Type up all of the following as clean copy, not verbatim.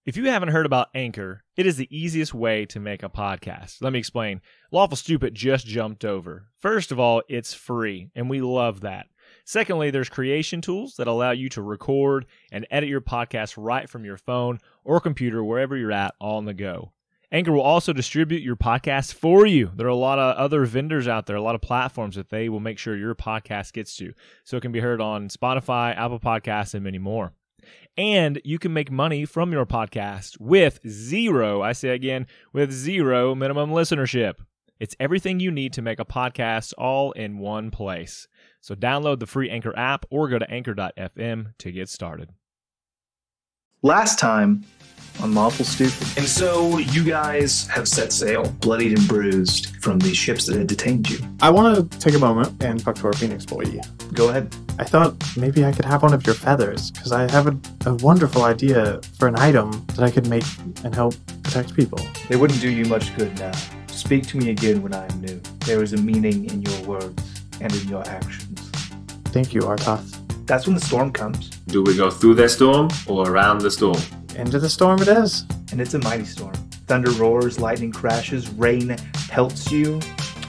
If you haven't heard about Anchor, it is the easiest way to make a podcast. Let me explain. Lawful Stupid just jumped over. First of all, it's free, and we love that. Secondly, there's creation tools that allow you to record and edit your podcast right from your phone or computer, wherever you're at, on the go. Anchor will also distribute your podcast for you. There are a lot of other vendors out there, a lot of platforms that they will make sure your podcast gets to, so it can be heard on Spotify, Apple Podcasts, and many more. And you can make money from your podcast with zero minimum listenership. It's everything you need to make a podcast all in one place. So download the free Anchor app or go to anchor.fm to get started. Last time on Lawful Stupid. And so you guys have set sail, bloodied and bruised, from these ships that had detained you. I want to take a moment and talk to our Phoenix boy. Go ahead. I thought maybe I could have one of your feathers, because I have a wonderful idea for an item that I could make and help protect people. They wouldn't do you much good now. Speak to me again when I am new. There is a meaning in your words and in your actions. Thank you, Artoth. That's when the storm comes. Do we go through that storm or around the storm? Into the storm it is. And it's a mighty storm. Thunder roars, lightning crashes, rain pelts you.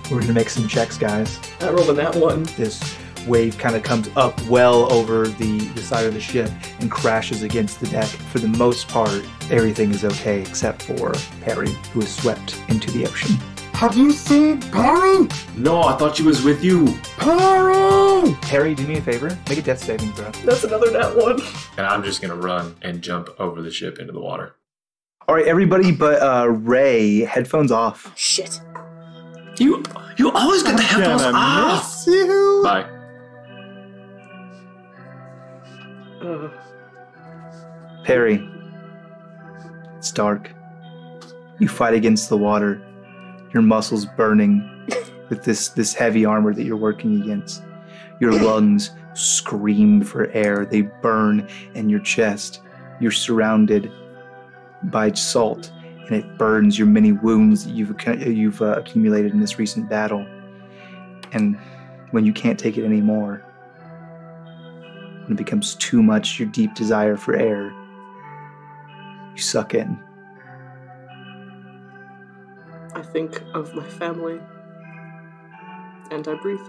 We're going to make some checks, guys. I rolled on that one. This wave kind of comes up well over the side of the ship and crashes against the deck. For the most part, everything is okay except for Perry, who is swept into the ocean. Have you seen Perry? No, I thought she was with you. Perry! Perry, do me a favor. Make a death saving throw. That's another nat one. And I'm just going to run and jump over the ship into the water. All right, everybody but Ray, headphones off. Shit. You always get the headphones off. Miss you. Bye. Perry, it's dark. You fight against the water, your muscles burning with this heavy armor that you're working against. Your lungs scream for air. They burn in your chest. You're surrounded by salt, and it burns your many wounds that you've accumulated in this recent battle. And when you can't take it anymore, when it becomes too much, your deep desire for air, you suck in. I think of my family, and I breathe.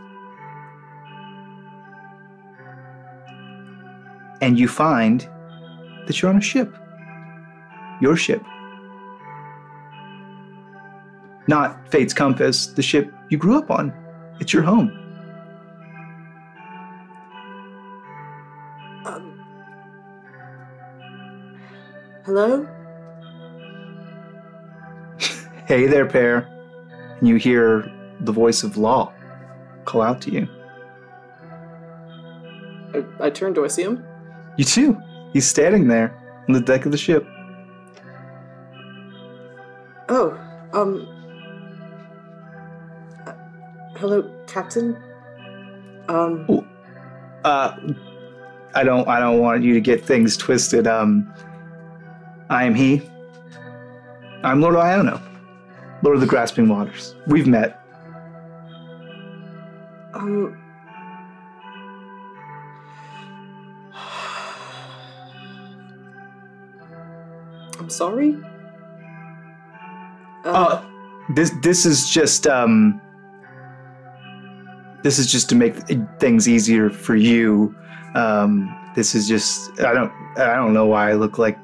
And you find that you're on a ship. Your ship. Not Fate's Compass, the ship you grew up on. It's your home. Hello? Hey there, Pear. And you hear the voice of Law call out to you. I turn. Do I see him? You too. He's standing there on the deck of the ship. Oh, hello, Captain? I don't want you to get things twisted. I am he. I'm Lord Iono, Lord of the Grasping Waters. We've met. I'm sorry? This is just to make things easier for you. This is just I don't know why I look like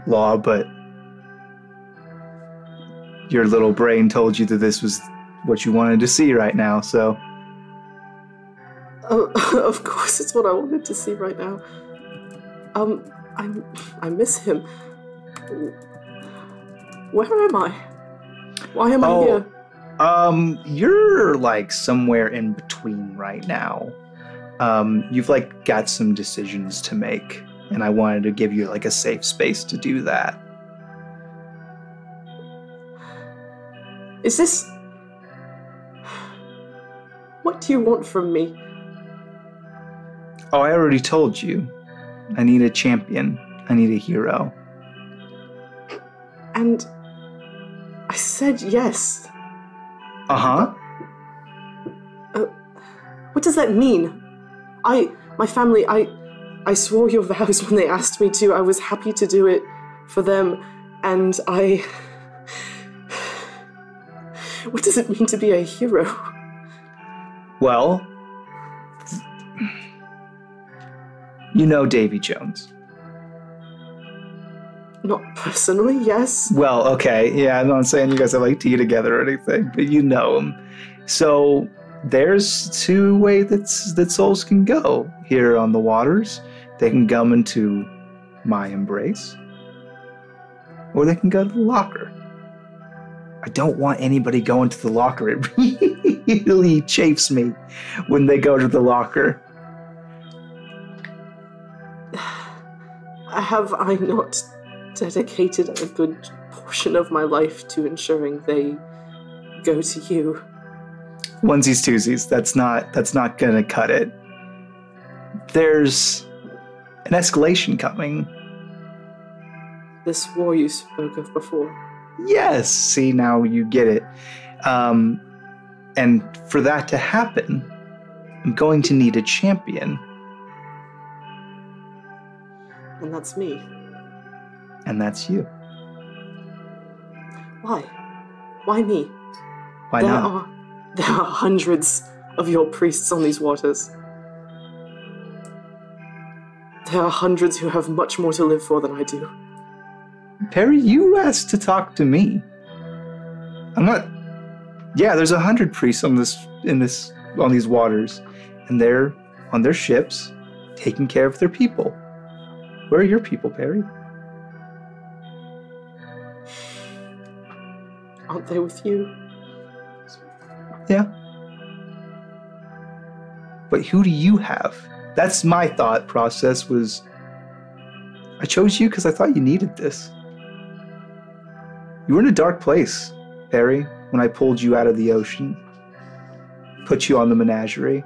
Law, but your little brain told you that this was what you wanted to see right now, so. Oh, of course, it's what I wanted to see right now. I miss him. Where am I? Why am I here? You're like somewhere in between right now. You've like got some decisions to make, and I wanted to give you like a safe space to do that. Is this... What do you want from me? Oh, I already told you. I need a champion. I need a hero. And I said yes. Uh-huh. What does that mean? My family, I swore your vows when they asked me to. I was happy to do it. for them, and I... What does it mean to be a hero? Well, you know Davy Jones. Not personally, yes. Well, okay, yeah, I'm not saying you guys have like tea together or anything, but you know him. So there's two ways that souls can go here on the waters. They can come into my embrace, or they can go to the locker. I don't want anybody going to the locker. It really chafes me when they go to the locker. Have I not dedicated a good portion of my life to ensuring they go to you? Onesies, twosies. That's not gonna cut it. There's an escalation coming. This war you spoke of before. Yes. See, now you get it. And for that to happen, I'm going to need a champion. And that's me. And that's you. Why? Why me? Why not? There are hundreds of your priests on these waters. There are hundreds who have much more to live for than I do. Perry, you asked to talk to me. I'm not... Yeah, there's 100 priests on these waters, and they're on their ships, taking care of their people. Where are your people, Perry? Aren't they with you? Yeah. But who do you have? That's my thought process was... I chose you because I thought you needed this. You were in a dark place, Perry, when I pulled you out of the ocean. Put you on the menagerie.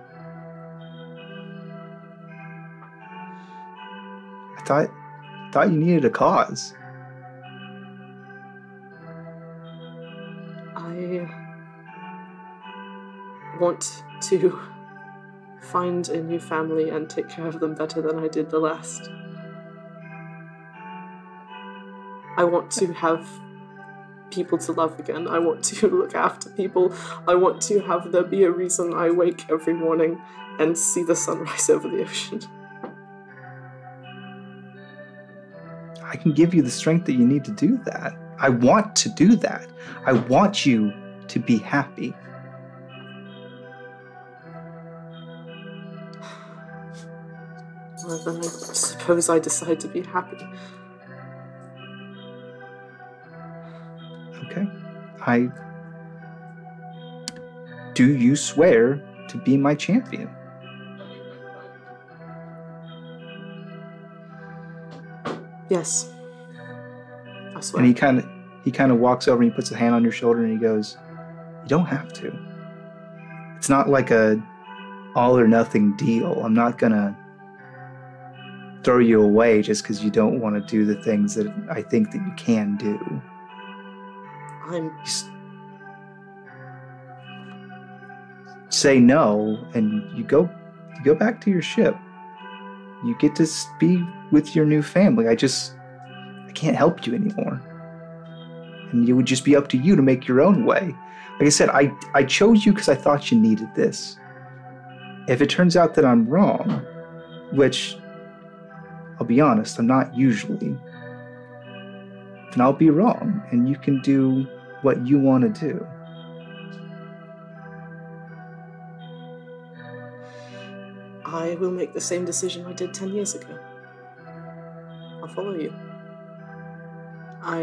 I thought you needed a cause. I want to find a new family and take care of them better than I did the last. I want to have people to love again. I want to look after people. I want to have there be a reason I wake every morning and see the sunrise over the ocean. I can give you the strength that you need to do that. I want to do that. I want you to be happy. Well, then I suppose I decide to be happy. Okay. Do you swear to be my champion? Yes. I swear. And he kind of walks over and he puts a hand on your shoulder and he goes, "You don't have to. It's not like a all or nothing deal. I'm not gonna throw you away just because you don't want to do the things that I think that you can do." Say no, and you go back to your ship. You get to be with your new family. I can't help you anymore. And it would just be up to you to make your own way. Like I said, I chose you because I thought you needed this. If it turns out that I'm wrong, which, I'll be honest, I'm not usually, then I'll be wrong, and you can do what you want to do. I will make the same decision I did 10 years ago. I'll follow you. I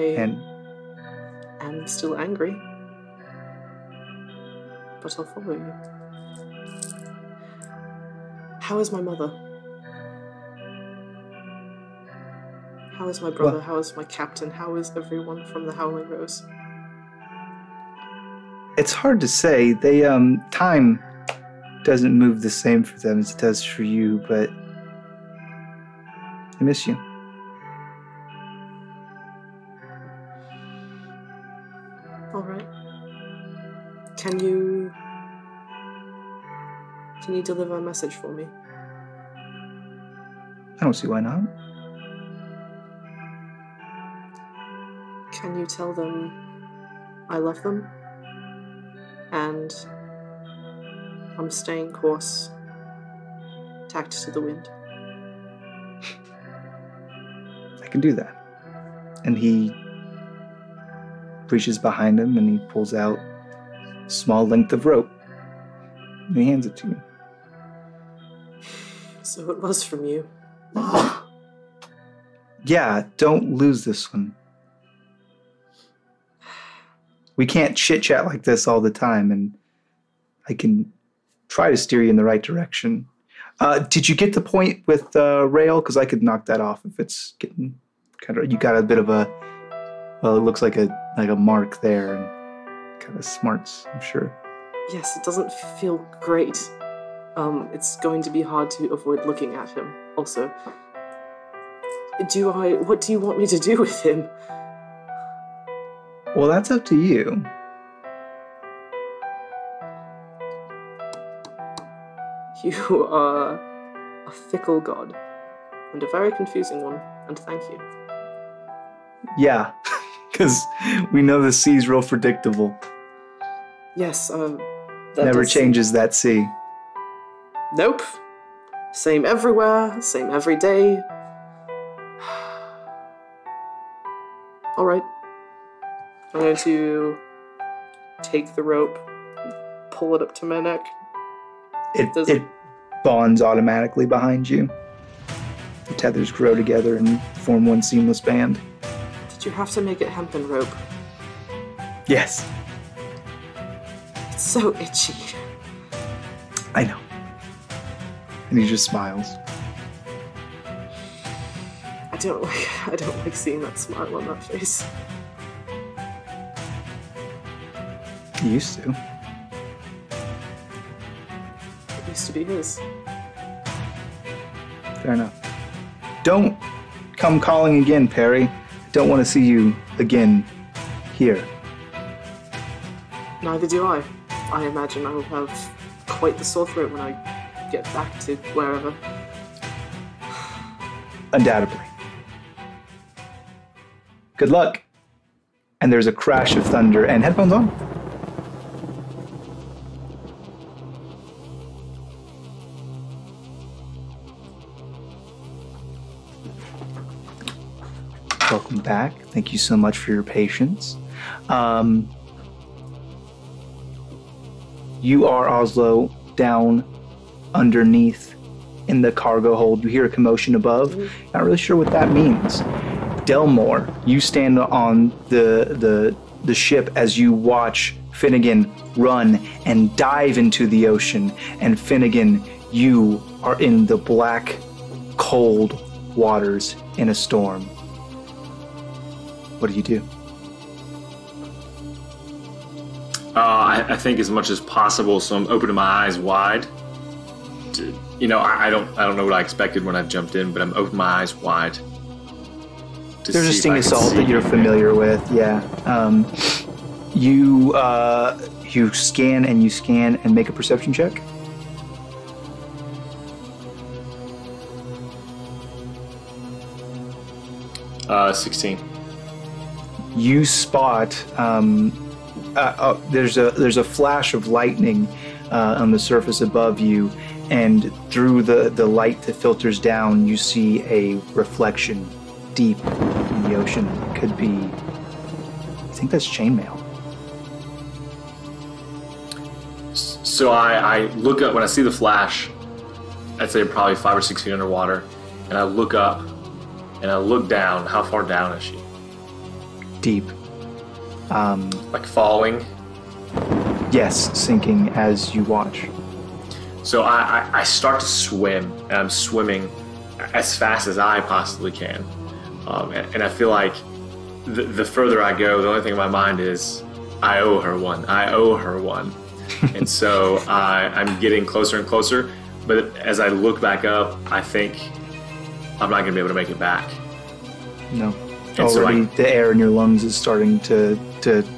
am still angry, but I'll follow you. How is my mother? How is my brother? How is my captain? How is everyone from the Howling Rose? It's hard to say. They, time doesn't move the same for them as it does for you, but I miss you. All right. Can you deliver a message for me? I don't see why not. Can you tell them I love them? And I'm staying course, tacked to the wind. I can do that. And he reaches behind him and he pulls out a small length of rope. And he hands it to you. So it was from you. Yeah, don't lose this one. We can't chit-chat like this all the time, and I can try to steer you in the right direction. Did you get the point with rail? Because I could knock that off if it's getting kind of... You got a bit of a... Well, it looks like a mark there, and kind of smarts, I'm sure. Yes, it doesn't feel great. It's going to be hard to avoid looking at him. Also, what do you want me to do with him? Well, that's up to you. You are a fickle god, and a very confusing one, and thank you. Yeah, because we know the sea's real predictable. Yes, Never changes that sea. Nope. Same everywhere, same every day. Alright. I'm going to take the rope, pull it up to my neck. It bonds automatically behind you. The tethers grow together and form one seamless band. Did you have to make it hempen rope? Yes. It's so itchy. I know. And he just smiles. I don't like seeing that smile on that face. He used to. It used to be his. Fair enough. Don't come calling again, Perry. Don't want to see you again here. Neither do I. I imagine I will have quite the sore throat when I get back to wherever. Undoubtedly. Good luck. And there's a crash of thunder and headphones on. Welcome back. Thank you so much for your patience. You are, Oslo, down underneath in the cargo hold. You hear a commotion above. Not really sure what that means. Delmore, you stand on the ship as you watch Finnegan run and dive into the ocean. And Finnegan, you are in the black, cold waters in a storm. What do you do? I think as much as possible, so I'm opening my eyes wide. I don't know what I expected when I jumped in, but I'm opening my eyes wide. There's a sting assault that you're familiar with, yeah. You scan and make a perception check. Uh, 16. You spot there's a flash of lightning on the surface above you, and through the light that filters down, you see a reflection deep in the ocean. It could be, I think that's chainmail. So I look up, when I see the flash, I'd say probably 5 or 6 feet underwater, and I look up and I look down. How far down is she? Deep. Like falling? Yes, sinking as you watch. So I start to swim, and I'm swimming as fast as I possibly can. And I feel like the further I go, the only thing in my mind is, I owe her one. I owe her one. And so I'm getting closer and closer. But as I look back up, I think I'm not going to be able to make it back. No. And already the air in your lungs is starting to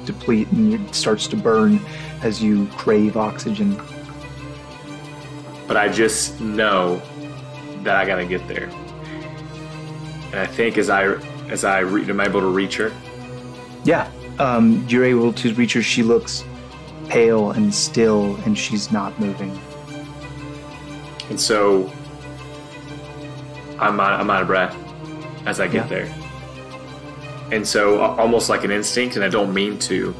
deplete, and it starts to burn as you crave oxygen. But I just know that I got to get there. And I think am I able to reach her? Yeah, you're able to reach her. She looks pale and still, and she's not moving. And so I'm out of breath as I get there. And so almost like an instinct, and I don't mean to,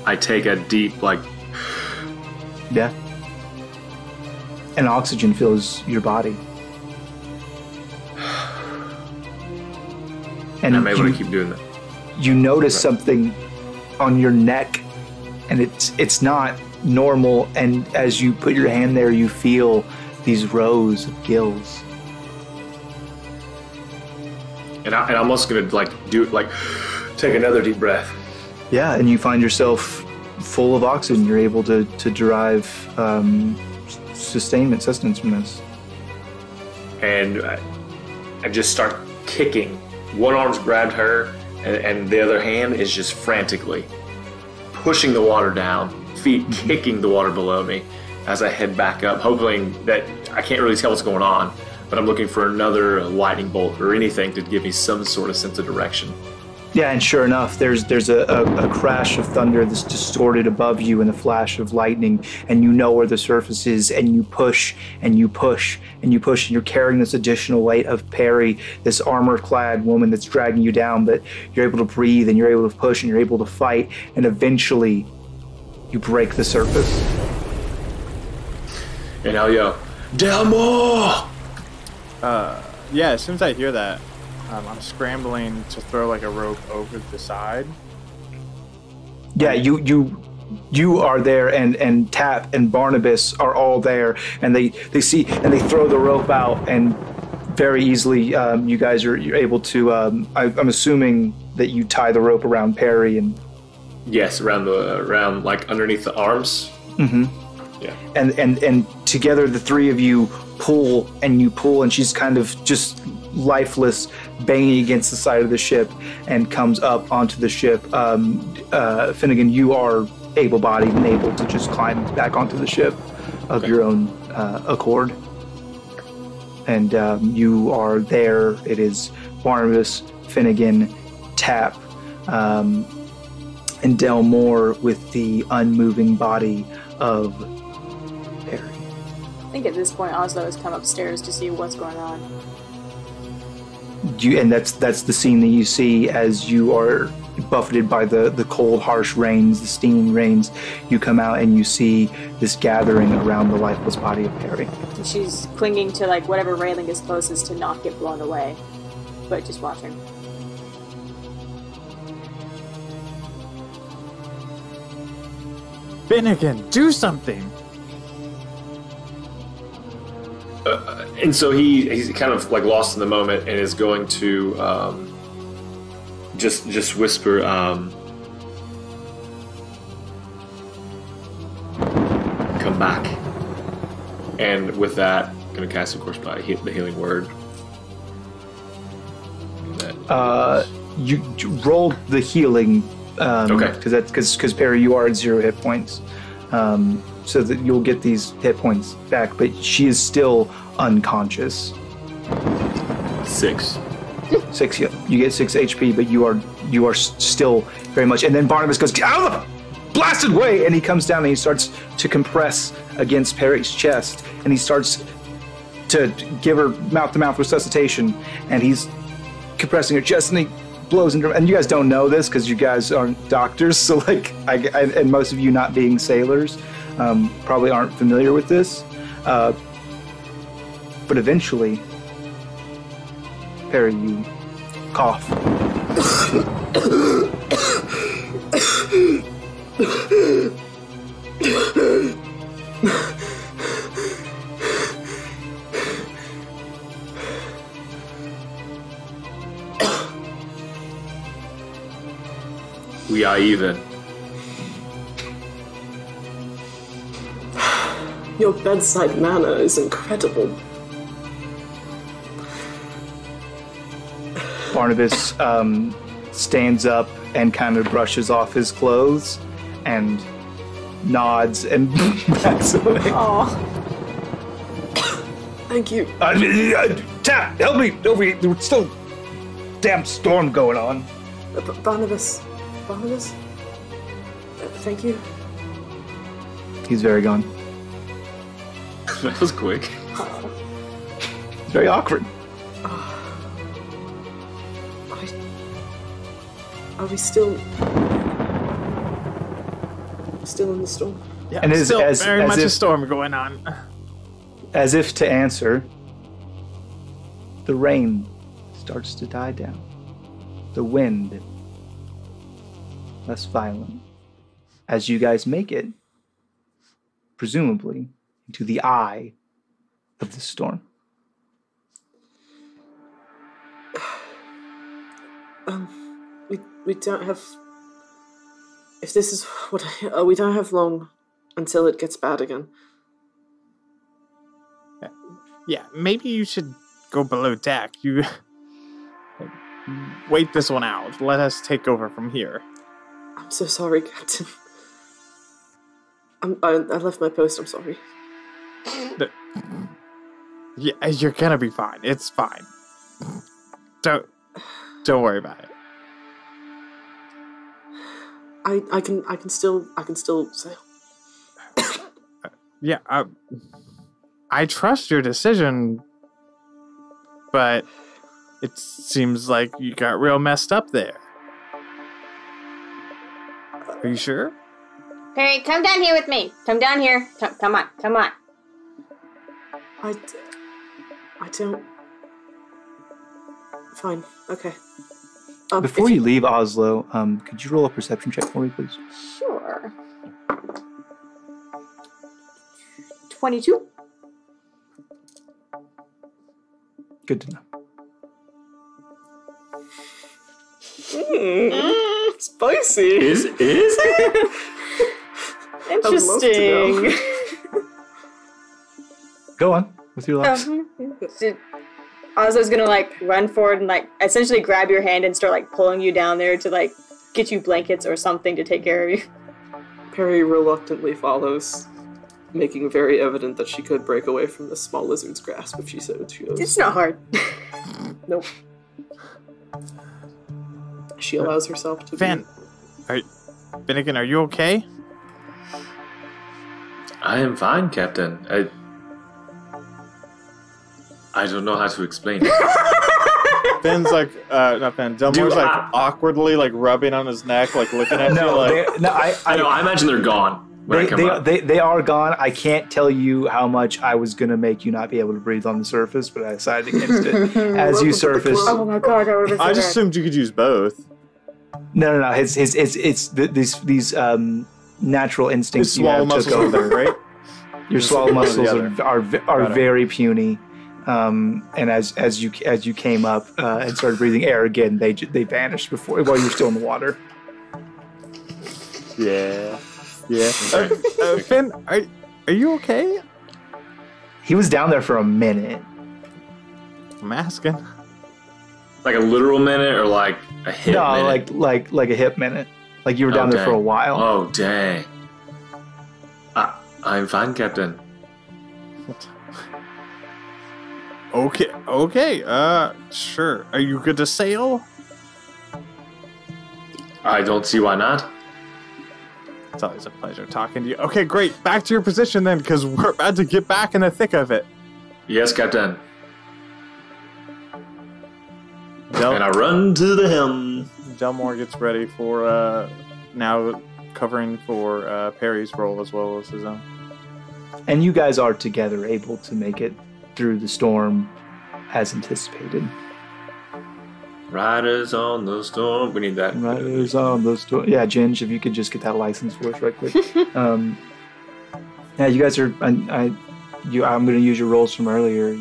I take a deep, like... Yeah. And oxygen fills your body. And I'm able to keep doing that. You notice something on your neck, and it's not normal, and as you put your hand there, you feel these rows of gills. And I'm almost gonna take another deep breath. Yeah, and you find yourself full of oxygen. You're able to derive sustenance from this. And I just start kicking. One arm's grabbed her, and the other hand is just frantically pushing the water down, feet kicking the water below me as I head back up, hoping that I can't really tell what's going on, but I'm looking for another lightning bolt or anything to give me some sort of sense of direction. Yeah, and sure enough, there's a crash of thunder that's distorted above you and a flash of lightning, and you know where the surface is, and you push, and you push, and you push, and you're carrying this additional weight of Perry, this armor-clad woman that's dragging you down, but you're able to breathe, and you're able to push, and you're able to fight, and eventually you break the surface. And I'll yell, Delmore! Yeah, as soon as I hear that, I'm scrambling to throw like a rope over the side. Yeah, you are there, and Tap and Barnabas are all there, and they see, and they throw the rope out, and very easily you guys you're able to. I'm assuming that you tie the rope around Perry and. Yes, around like underneath the arms. Mm-hmm. Yeah. And together the three of you pull, and she's kind of just lifeless, banging against the side of the ship, and comes up onto the ship. Finnegan, you are able-bodied and able to just climb back onto the ship of your own accord. And you are there. It is Barnabas, Finnegan, Tap, and Delmore with the unmoving body of Perry. I think at this point Oslo has come upstairs to see what's going on. And that's the scene that you see as you are buffeted by the cold, harsh rains, the stinging rains. You come out and you see this gathering around the lifeless body of Perry. And she's clinging to like whatever railing is closest to not get blown away, but just watching. Finnegan, do something! And so he's kind of like lost in the moment and is going to just whisper, come back. And with that, going to cast, of course, by the healing word. You rolled the healing. Okay. Because Perry, you are at 0 hit points. So that you'll get these hit points back, but she is still unconscious. 6. 6, yeah. You get 6 HP, but you are still very much. And then Barnabas goes, "Get out of the blasted way!" And he comes down and he starts to compress against Perry's chest, and he starts to give her mouth-to-mouth resuscitation, and he's compressing her chest, and he blows into her. And you guys don't know this because you guys aren't doctors, so like, and most of you not being sailors, probably aren't familiar with this. But eventually, Perry, you cough. We are even. Your bedside manner is incredible. Barnabas stands up and kind of brushes off his clothes and nods and backs away. Oh. Thank you. Tap, help me! There's still a damn storm going on. Barnabas, following us? Thank you. He's very gone. That was quick. It's very awkward. Are we still in the storm? Yeah, And still as very much a if- storm going on. As if to answer, the rain starts to die down. The wind less violent. As you guys make it, presumably, into the eye of the storm. We don't have. If this is what we don't have long until it gets bad again. Yeah, maybe you should go below deck. You wait this one out. Let us take over from here. I'm so sorry, Captain. I left my post. I'm sorry. Yeah, you're gonna be fine. It's fine. Don't worry about it. I can still sail. Yeah, I trust your decision, but it seems like you got real messed up there. Are you sure? Perry, come down here with me. Come down here. Come on. I don't. Fine. Okay. Before you leave Oslo, could you roll a perception check for me, please? Sure. 22. Good to know. Spicy. Is it? Interesting. Go on with your lives. Oslo's gonna like run forward and like essentially grab your hand and start like pulling you down there to like get you blankets or something to take care of you. Perry reluctantly follows, making very evident that she could break away from the small lizard's grasp if she so chose. It's not hard. Nope. She allows herself to Finnegan, are you okay? I am fine, Captain. I don't know how to explain it. Finn's like, not Finn, Delmore's like awkwardly like rubbing on his neck, like looking at you like... I know, I imagine they're gone when I come up. They are gone. I can't tell you how much I was going to make you not be able to breathe on the surface, but I decided against it. As you surface... Oh my god, I would have I just assumed you could use both. No. These natural instincts His swallow muscles took over. right? Your swallow muscles are very puny. And as you came up and started breathing air again, they vanished while you were still in the water. Yeah. Finn, are you okay? He was down there for a minute. I'm asking. Like a literal minute or like a hip minute? like a hip minute. Like you were down there for a while. Oh, dang. I'm fine, Captain. Okay. Sure. Are you good to sail? I don't see why not. It's always a pleasure talking to you. Okay, great. Back to your position then, because we're about to get back in the thick of it. Yes, Captain. And I run to the helm. Delmore gets ready for now covering for Perry's role as well as his own. And you guys are together able to make it through the storm as anticipated. Riders on the storm. We need that. Riders on the storm. Yeah, Ginge, if you could just get that license for us right quick. Yeah, you guys are... I'm going to use your roles from earlier.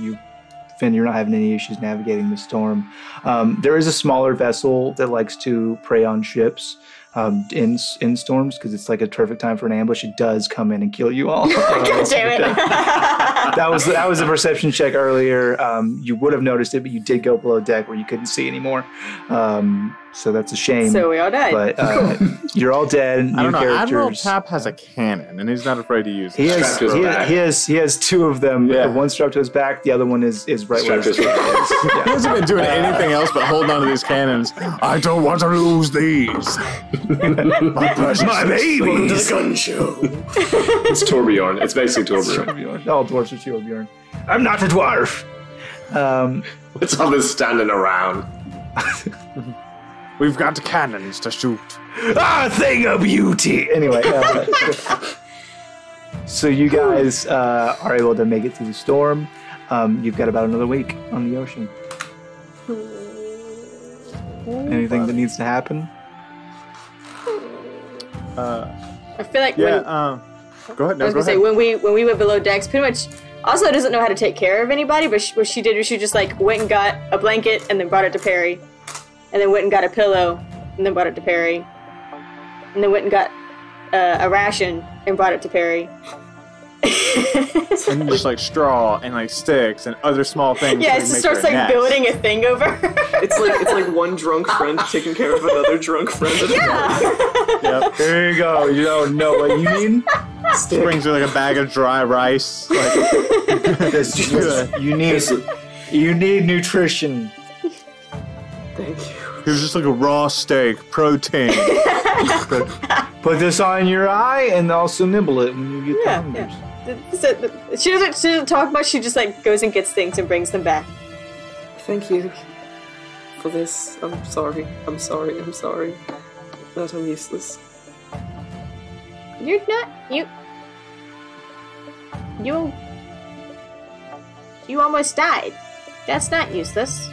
Finn, you're not having any issues navigating the storm. There is a smaller vessel that likes to prey on ships in storms because it's like a perfect time for an ambush. It does come in and kill you all. God damn it. That was a perception check earlier. You would have noticed it, but you did go below deck where you couldn't see anymore. So that's a shame. So we all died. But you're all dead. I don't know. New Admiral characters. Tap has a cannon, and he's not afraid to use it. He has two of them. Yeah. One strapped to his back. The other one is right where Strapped his to his feet is. He hasn't been doing anything else but holding on to these cannons. I don't want to lose these. My babies. gun show. It's Torbjorn. It's basically Torbjorn. All dwarves are Torbjorn. I'm not a dwarf. What's all this standing around? We've got cannons to shoot. Thing of beauty. Anyway, so you guys are able to make it through the storm. You've got about another week on the ocean. Anything that needs to happen? I feel like Go ahead. I No, was go gonna ahead. say when we went below decks, pretty much. Also, doesn't know how to take care of anybody, but what she did was she just like went and got a blanket and then brought it to Perry, and then went and got a pillow and then brought it to Perry, and then went and got a ration and brought it to Perry. And just like straw and like sticks and other small things. Yeah, to, it just make starts her like nest. building a thing over. It's like one drunk friend taking care of another drunk friend. Yeah. Yep. There you go. You don't know what you need. She brings her like a bag of dry rice. Like, You need nutrition. Thank you. here's just like a raw steak, protein. Put this on your eye and also nibble it when you get Yeah, hungry. She doesn't talk much. She just like goes and gets things and brings them back. Thank you for this. I'm sorry that I'm useless. You're not you almost died. That's not useless.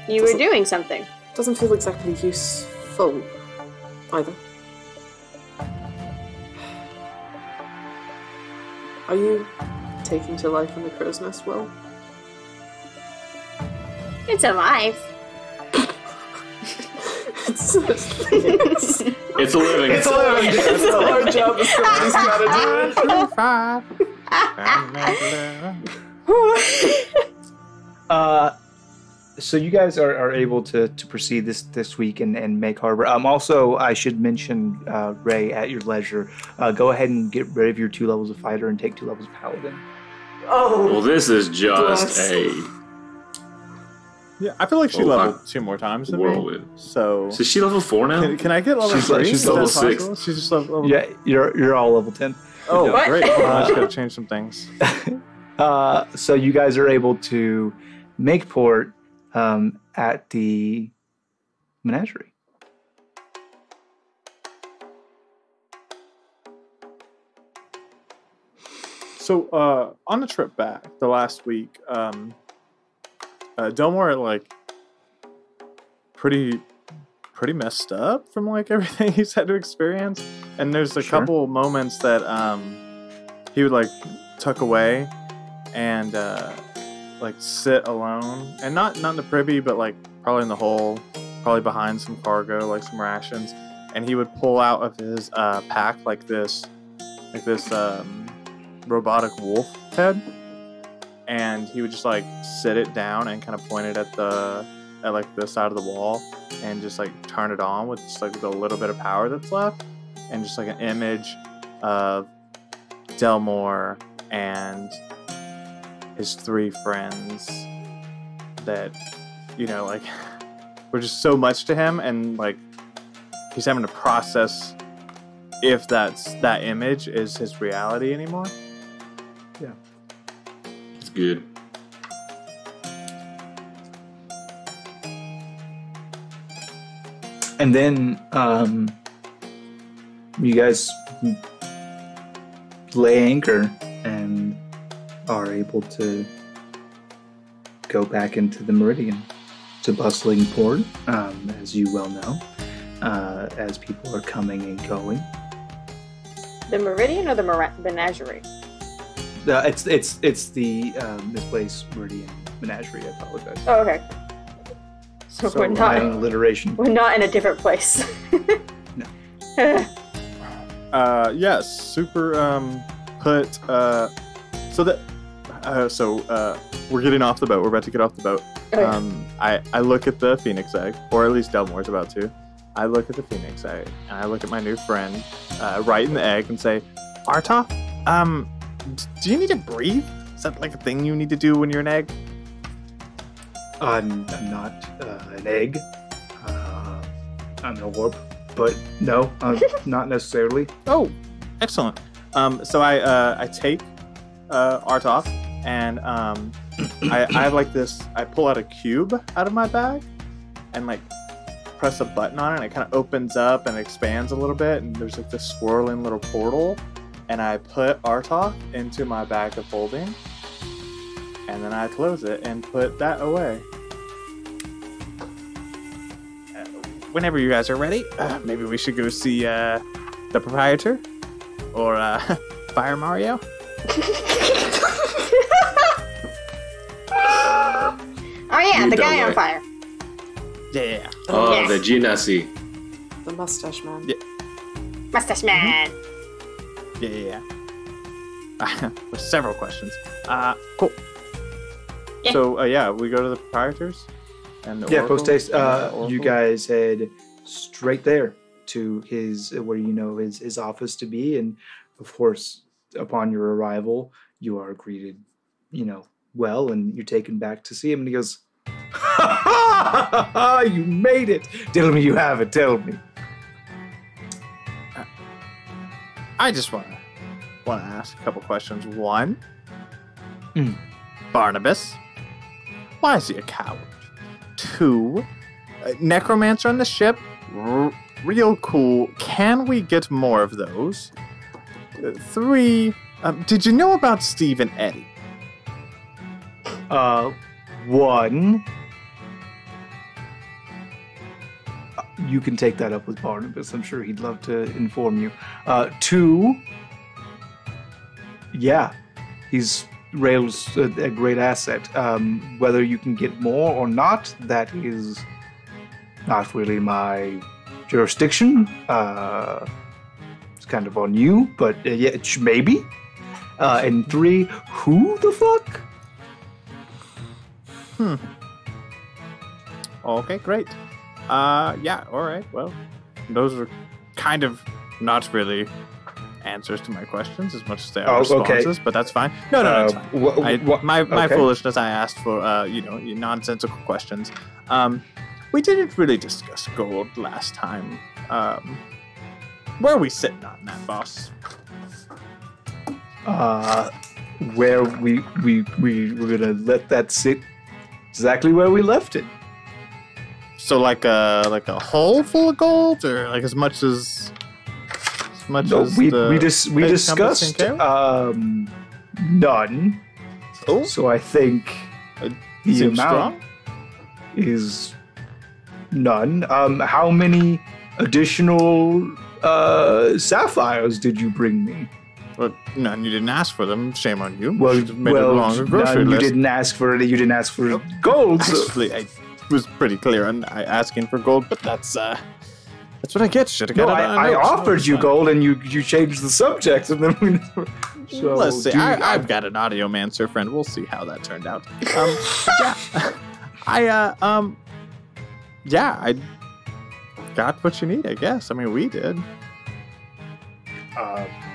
You were doing something. Doesn't feel exactly useful either. Are you taking to life in the crow's nest well? It's alive. It's It's a living. It's our job as somebody's gotta So you guys are able to proceed this week and make harbor. Also, I should mention, Ray, at your leisure, go ahead and get rid of your 2 levels of fighter and take 2 levels of paladin. Oh, Well, this is just Bless. Yeah, I feel like she Oh, leveled 2 more times than me. whirlwind. So So is she level 4 now? can I get level She's 3? she's Is that level 6. possible? She's just level. Yeah, you're all level 10. Oh, What? great! Well, I just gotta change some things. So you guys are able to make port at the menagerie. So on the trip back, the last week, Delmore like pretty messed up from like everything he's had to experience, and there's a Sure. couple moments that he would like tuck away and like sit alone, and not in the privy, but like probably in the hole, probably behind some cargo, like some rations, and he would pull out of his pack like this robotic wolf head, and he would just like sit it down and kind of point it at like the side of the wall and just like turn it on with just like the little bit of power that's left, and just like an image of Delmore and his 3 friends that, you know, like were just so much to him, and like he's having to process if that image is his reality anymore. It's good. And then you guys lay anchor and are able to go back into the Meridian. It's a bustling port, as you well know, as people are coming and going. The Meridian or the Menagerie? It's the misplaced Meridian Menagerie. I apologize. Oh, okay. So we're My not alliteration. in a different place. No. Yes, super put we're getting off the boat. We're about to get off the boat. Okay. I look at the Phoenix egg, or at least Delmore's about to. I look at the Phoenix egg, and I look at my new friend, right in the egg, and say, Arta, do you need to breathe? Is that like a thing you need to do when you're an egg? I'm not an egg. I'm an orb. but no, not necessarily. Oh, excellent. So I take Artoth, and I have like this. I pull out a cube out of my bag, and like press a button on it, and it kind of opens up and expands a little bit, and there's like this swirling little portal, and I put Artoth into my bag of holding, and then I close it and put that away. Whenever you guys are ready, maybe we should go see the proprietor or Fire Mario. Oh yeah, the guy on right. fire. Yeah. Oh, Yes. the Genasi. The mustache man. Yeah. Mustache man. Yeah. With several questions. Cool. Yeah. So, yeah, we go to the proprietors and the Yeah, Oracle, post haste. and the Oracle. You guys head straight there to his where you know his office to be, and of course, upon your arrival, you are greeted, well, and you're taken back to see him, and he goes, "You made it! Tell me you have it. Tell me." I just want to ask a couple questions. One, Mm. Barnabas, why is he a coward? Two, necromancer on the ship, real cool. Can we get more of those? Three, did you know about Steve and Eddie? One. You can take that up with Barnabas. I'm sure he'd love to inform you. Two. Yeah, he's Rail's a great asset. Whether you can get more or not, that is not really my jurisdiction. It's kind of on you, but yeah, maybe. And three, who the fuck? Okay, great. Yeah, alright, well, those are kind of not really answers to my questions as much as they are responses, but that's fine. No, that's fine. My foolishness, I asked for, nonsensical questions. We didn't really discuss gold last time. Where are we sitting on that, boss? Where we're gonna let that sit exactly where we left it. So like a hole full of gold, or like as much as we discussed none. Oh. So I think the Seems amount strong. is none. How many additional sapphires did you bring me? Well, none. You didn't ask for them. Shame on you. Well, You just made a longer grocery none, list. you didn't ask for it. You didn't ask for gold. So. Actually, I was pretty clear on asking for gold, but that's what I get. Should have got No, it on I notes. offered you gold, and you changed the subject, and then we never. So, Let's see. dude, I've got an audiomancer friend. We'll see how that turned out. I got what you need, I guess. I mean, we did.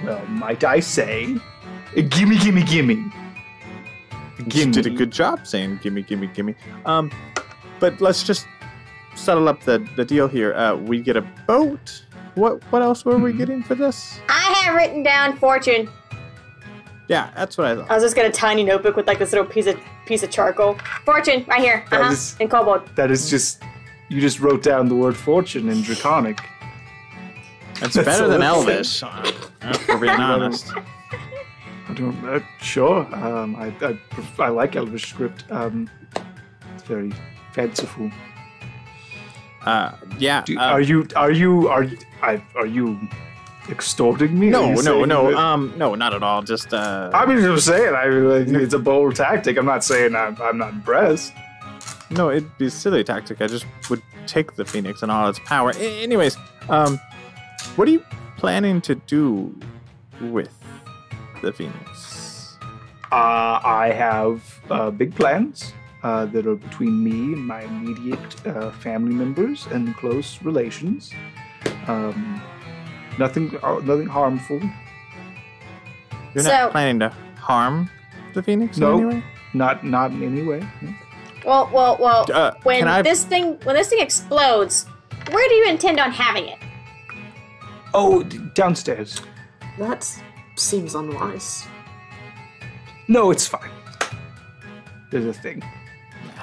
Well, might I say, gimme. You did a good job saying gimme. But let's just settle up the deal here. We get a boat. What else were we getting for this? I have written down fortune. Yeah, that's what I thought. I was just got a tiny notebook with like this little piece of charcoal. Fortune, right here. That is- in kobold. That is just, you just wrote down the word fortune in Draconic. It's That's better than all it Elvish, for being honest. I don't, sure. I like Elvish script. It's very fanciful. Yeah. Are you extorting me? No, Are you saying that- no, not at all. Just I'm just saying, it's a bold tactic. I'm not saying I'm not impressed. no, it'd be a silly tactic. I just would take the Phoenix and all its power. Anyways, what are you planning to do with the Phoenix? I have big plans that are between me and my immediate family members and close relations. Nothing harmful. You're So- not planning to harm the Phoenix in No. any way? Not in any way. No. Well. Can I- When this thing explodes, where do you intend on having it? Oh, downstairs. That seems unwise. No, it's fine. There's a thing.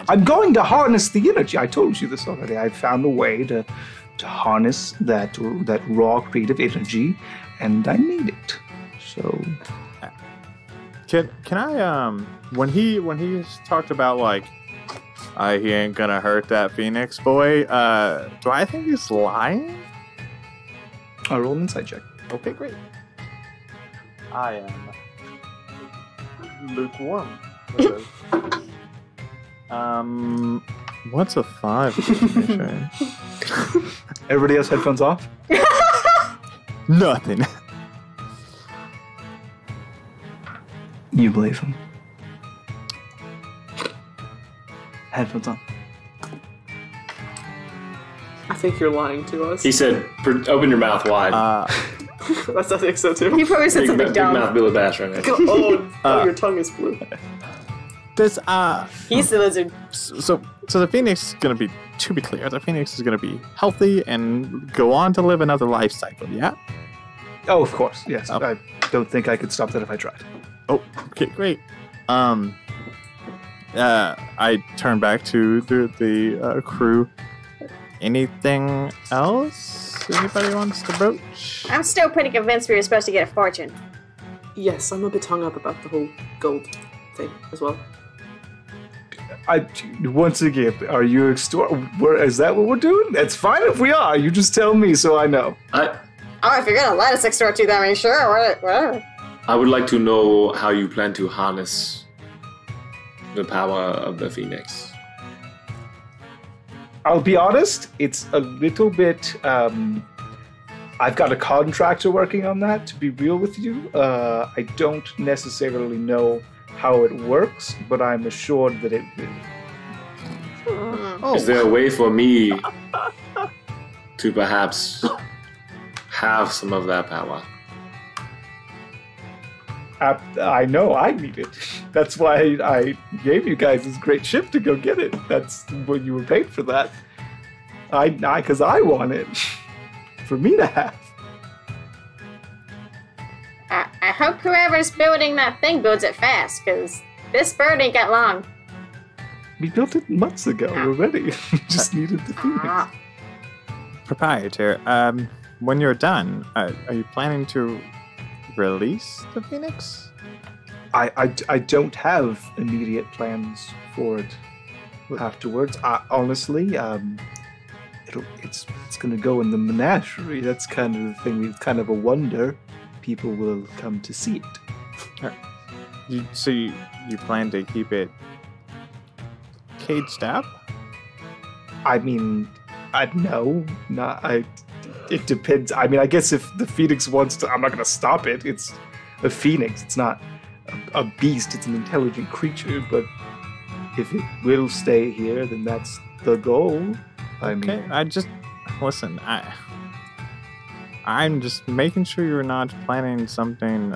I'm going to harness the energy. I told you this already. I found a way to harness that raw creative energy, and I need it. So, can I when he talked about like he ain't gonna hurt that Phoenix boy, do I think he's lying? I'll roll an insight check. Okay, great. I am lukewarm. What's a 5? Everybody has headphones off? Nothing. You believe him. Headphones on. I think you're lying to us. He said, "Open your mouth wide." That's I think so too. He probably said something dumb. Big mouth Billy Bass right now. Oh, your tongue is blue. This He's the lizard. So the Phoenix is gonna be, to be clear, the Phoenix is gonna be healthy and go on to live another life cycle, yeah? Oh, of course, yes. Oh. I don't think I could stop that if I tried. Oh, okay, great. I turn back to the crew. Anything else anybody wants to broach? I'm still pretty convinced we were supposed to get a fortune. Yes, I'm a bit hung up about the whole gold thing as well. Once again, are you is that what we're doing? That's fine if we are. You just tell me so I know. If you're gonna let us extort you, then I mean, sure, whatever. I would like to know how you plan to harness the power of the Phoenix. I'll be honest, it's a little bit. I've got a contractor working on that, to be real with you. I don't necessarily know how it works, but I'm assured that it will. Is there a way for me to perhaps have some of that power? I know I need it. That's why I gave you guys this great ship to go get it. That's what you were paid for that. Because I want it. For me to have. I hope whoever's building that thing builds it fast, because this bird ain't got long. We built it months ago. We're ready. We just needed the Phoenix. Proprietor, when you're done, are you planning to release the Phoenix? I don't have immediate plans for it afterwards. Honestly, it's going to go in the menagerie. That's kind of the thing. It's kind of a wonder. People will come to see it. So you plan to keep it caged up? I mean, no, it depends. I mean, I guess if the Phoenix wants to, I'm not going to stop it. It's a Phoenix. It's not a beast. It's an intelligent creature. But if it will stay here, then that's the goal. Okay, listen. I'm just making sure you're not planning something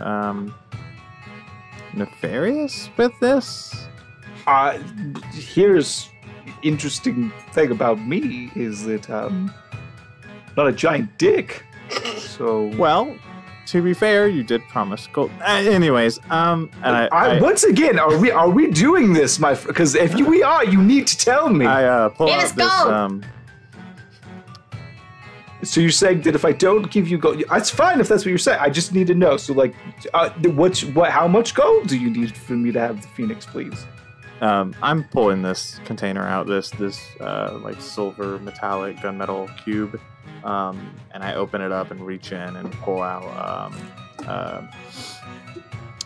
nefarious with this. Here's interesting thing about me is that not a giant dick. So well, to be fair, you did promise gold. Anyways, and once again, are we doing this, my? Because if we are, you need to tell me. I pull out this. So you're saying that if I don't give you gold, it's fine if that's what you're saying. I just need to know. So like, how much gold do you need for me to have the Phoenix, please? I'm pulling this container out, this like silver metallic gunmetal cube, and I open it up and reach in and pull out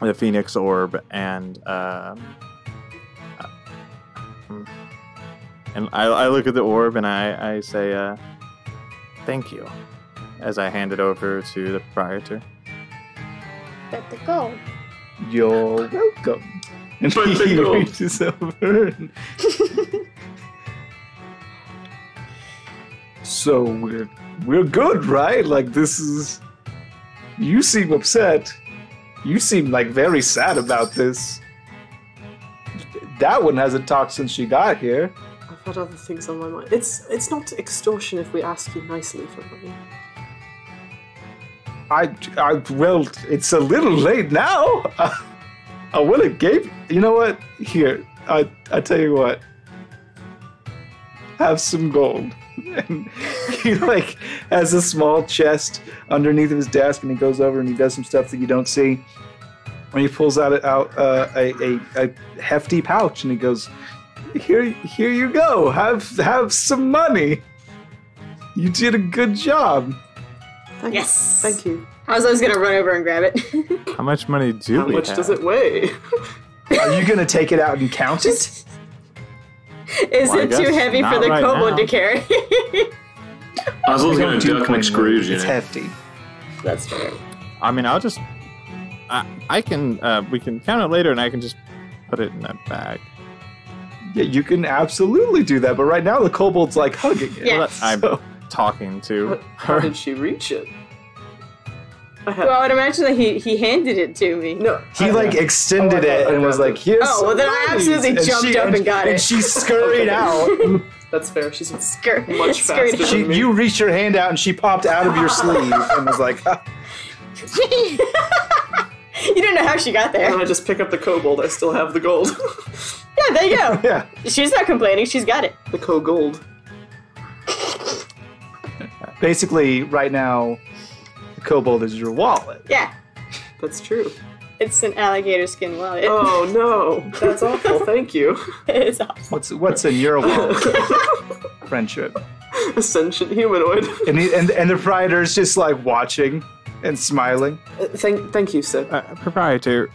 the Phoenix orb, and I look at the orb and I say, "Thank you," as I hand it over to the proprietor. But the gold. You're welcome. And he reaches over. So we're good, right? Like this is. You seem upset. You seem like very sad about this. That one hasn't talked since she got here. I've had other things on my mind. It's not extortion if we ask you nicely for money. well, it's a little late now. I would have gave. You know what? Here, I tell you what. Have some gold. And he like has a small chest underneath of his desk, and he goes over and he does some stuff that you don't see. And he pulls out a hefty pouch, and he goes, "Here you go. Have some money. You did a good job." Yes. Thank you. I was gonna run over and grab it. How much money do How we much have? does it weigh? Are you gonna take it out and count it? Is Well, I it too guess heavy for not the right kobold now. to carry? I was We going don't to do duck coin like Scrooge, you It's know. hefty. That's fair. I mean, I'll just. I can. We can count it later, and I can just put it in that bag. Yeah, you can absolutely do that, but right now the kobold's like hugging it. Yeah. I'm So- talking to How her. did she reach it? I had, Well, I would imagine that he handed it to me. no. He like extended Oh, I it thought I and was grabbed like, it. "Here's Oh, well, then I some absolutely monies." jumped up and got it. And she scurried out. That's fair. She's Skirt. much Skirt. faster than me. You reached your hand out and she popped out of your sleeve and was like, "Ah." You don't know how she got there. And I just pick up the kobold. I still have the gold. Yeah, there you go. "Yeah." She's not complaining. She's got it. The kogold. Basically, right now, the kobold is your wallet. Yeah. That's true. It's an alligator skin wallet. Oh no, that's awful. Thank you. It's awful. What's in your wallet? Friendship. A sentient humanoid. And the proprietor is just like watching and smiling. Thank you, sir. Proprietor,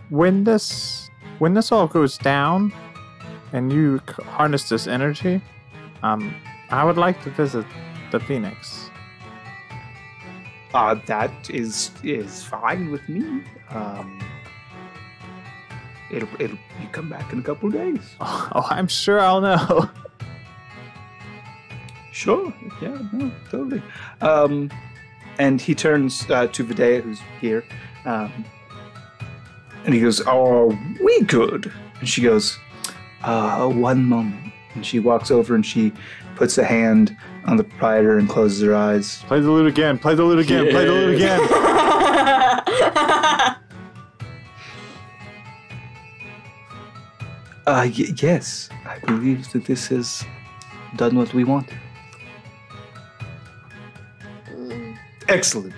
when this all goes down, and you harness this energy, I would like to visit the Phoenix. That is fine with me. It'll you come back in a couple of days. Oh, I'm sure I'll know. Sure. Yeah. No. Totally. And he turns to Vidya, who's here, and he goes, "Are we good?" And she goes, "One moment." And she walks over and she puts a hand on the proprietor and closes her eyes. Play the lute again. Play the lute again. Play the lute again. Yes, I believe that this has done what we wanted. Excellent.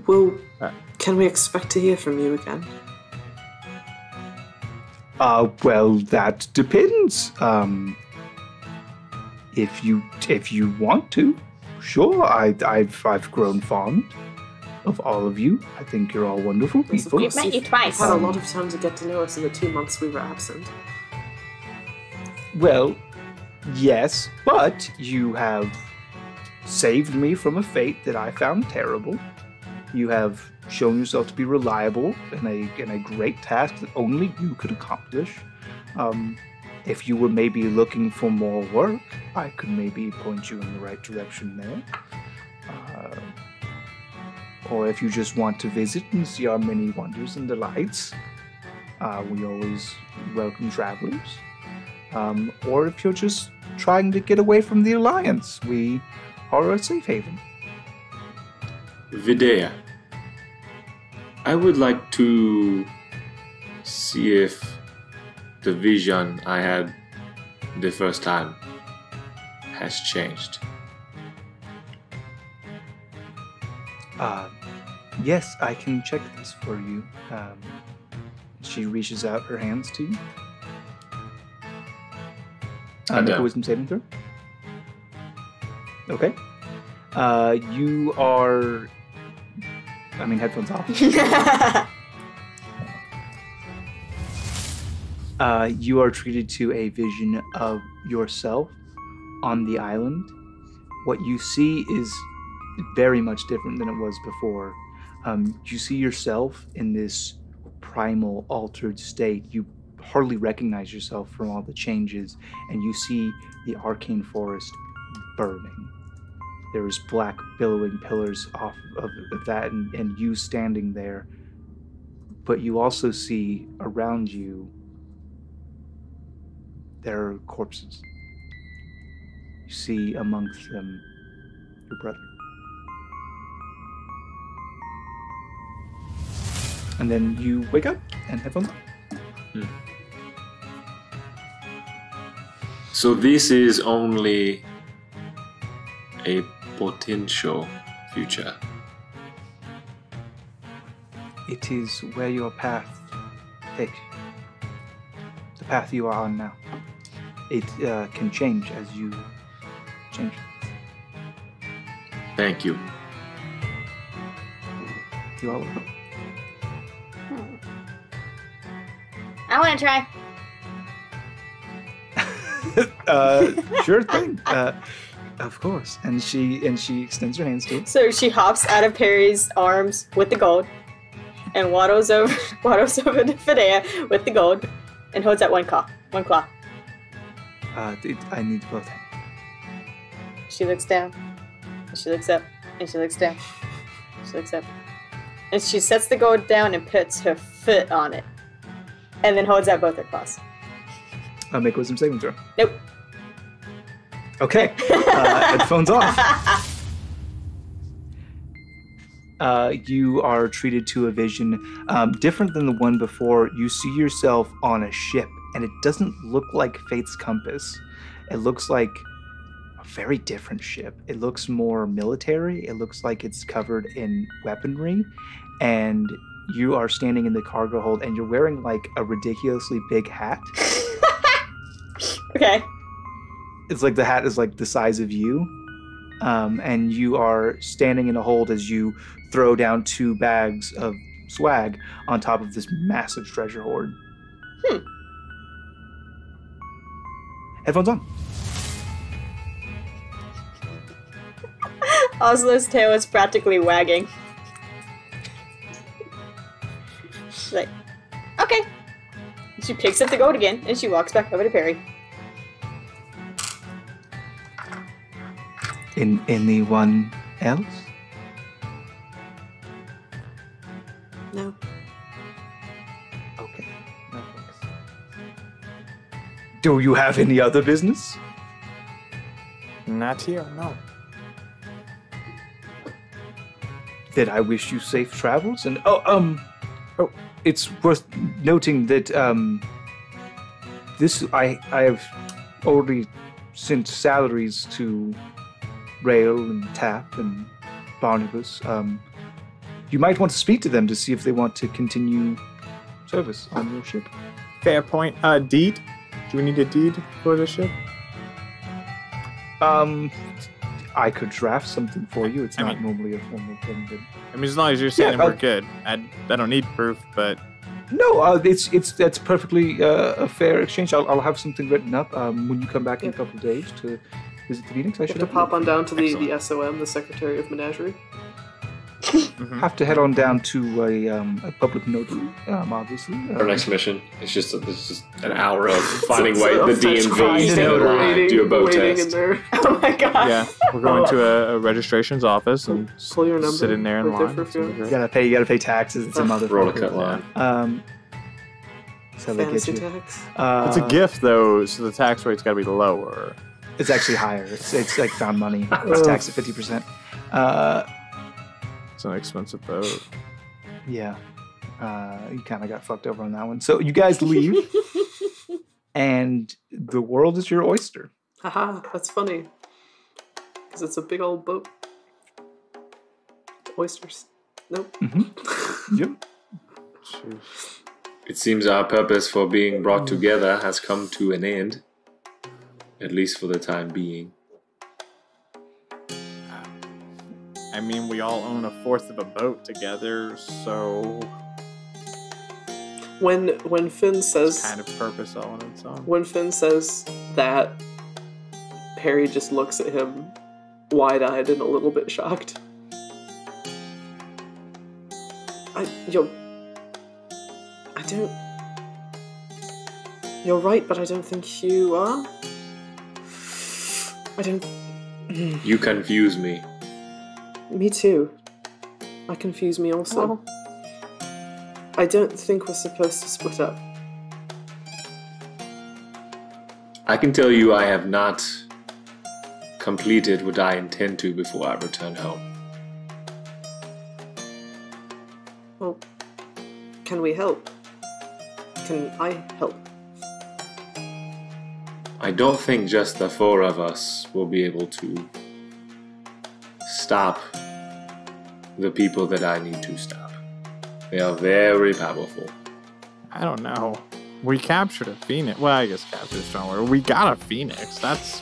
Well, can we expect to hear from you again? Well, that depends. If you want to, sure. I've grown fond of all of you. I think you're all wonderful Yes, of people. course. Met you You've twice. had a lot of time to get to know us in the 2 months we were absent. Well, yes, but you have saved me from a fate that I found terrible. You have shown yourself to be reliable in a great task that only you could accomplish. If you were maybe looking for more work, I could maybe point you in the right direction there. Or if you just want to visit and see our many wonders and delights, we always welcome travelers. Or if you're just trying to get away from the Alliance, we are a safe haven. Vidya, I would like to see if the vision I had the first time has changed. Yes, I can check this for you. She reaches out her hands to you. Make a done. wisdom saving throw. Okay. You are... I mean, headphones off. You are treated to a vision of yourself on the island. What you see is very much different than it was before. You see yourself in this primal, altered state. You hardly recognize yourself from all the changes, and you see the arcane forest burning. There's black billowing pillars off of that, and you standing there. But you also see around you, there are corpses. You see amongst them your brother. And then you wake up and headphones on. So this is only a potential future. It is where your path takes you. The path you are on now. It can change as you change. Thank you. You are welcome. I want to try. Sure thing. Of course. And she extends her hands to it. So she hops out of Perry's arms with the gold, and waddles over to Fidea with the gold, and holds out one claw. I need both hands. She looks down, and she looks up, and she looks down. She looks up, and she sets the gold down and puts her foot on it, and then holds out both her claws. Make a wisdom saving throw. Nope. Okay. Headphones off. You are treated to a vision different than the one before. You see yourself on a ship, and it doesn't look like Fate's Compass. It looks like a very different ship. It looks more military. It looks like it's covered in weaponry, and you are standing in the cargo hold, and you're wearing like a ridiculously big hat. Okay. It's like the hat is like the size of you. And you are standing in a hold as you throw down 2 bags of swag on top of this massive treasure hoard. Headphones on. Oslo's tail is practically wagging. She's like, okay. She picks up the gold again, and she walks back over to Perry. Anyone else? No. Okay. No thanks. Do you have any other business? Not here, no. Then I wish you safe travels. And it's worth noting that I have already sent salaries to Rail and Tap and Barnabas. You might want to speak to them to see if they want to continue service on your ship. Fair point. Deed? Do we need a deed for the ship? I could draft something for you. It's not normally a formal thing, but I mean, as long as you're saying we're good. I don't need proof, but no, that's perfectly a fair exchange. I'll have something written up when you come back in a couple of days to visit the Phoenix. I should have to pop on down to the SOM, the Secretary of Menagerie. Have to head on down to a public notary, obviously. Our next mission is just an hour of finding the DMV, stand in line, do a boat test. Oh my god! Yeah, we're going to a registration's office and pull your number. Sit in there in line. You gotta pay taxes. It's a motherfucker. Roll a cut line. So they get you. Tax. It's a gift though, so the tax rate's got to be lower. It's actually higher. It's like found money. It's taxed at 50%. It's an expensive boat. Yeah. You kind of got fucked over on that one. So you guys leave, and the world is your oyster. Haha, that's funny. Because it's a big old boat. Oysters. Nope. Mm-hmm. Yep. It seems our purpose for being brought together has come to an end. At least for the time being. I mean, we all own 1/4 of a boat together, so when Finn says it's kind of purpose all on its own. When Finn says that, Perry just looks at him wide-eyed and a little bit shocked. You're right, but I don't think you are. I don't. You confuse me. Me too. I confuse me also. I don't think we're supposed to split up. I can tell you I have not completed what I intend to before I return home. Well, can we help? Can I help? I don't think just the 4 of us will be able to stop the people that I need to stop. They are very powerful. I don't know. We captured a phoenix. Well, I guess captured is a strong word. We got a phoenix. That's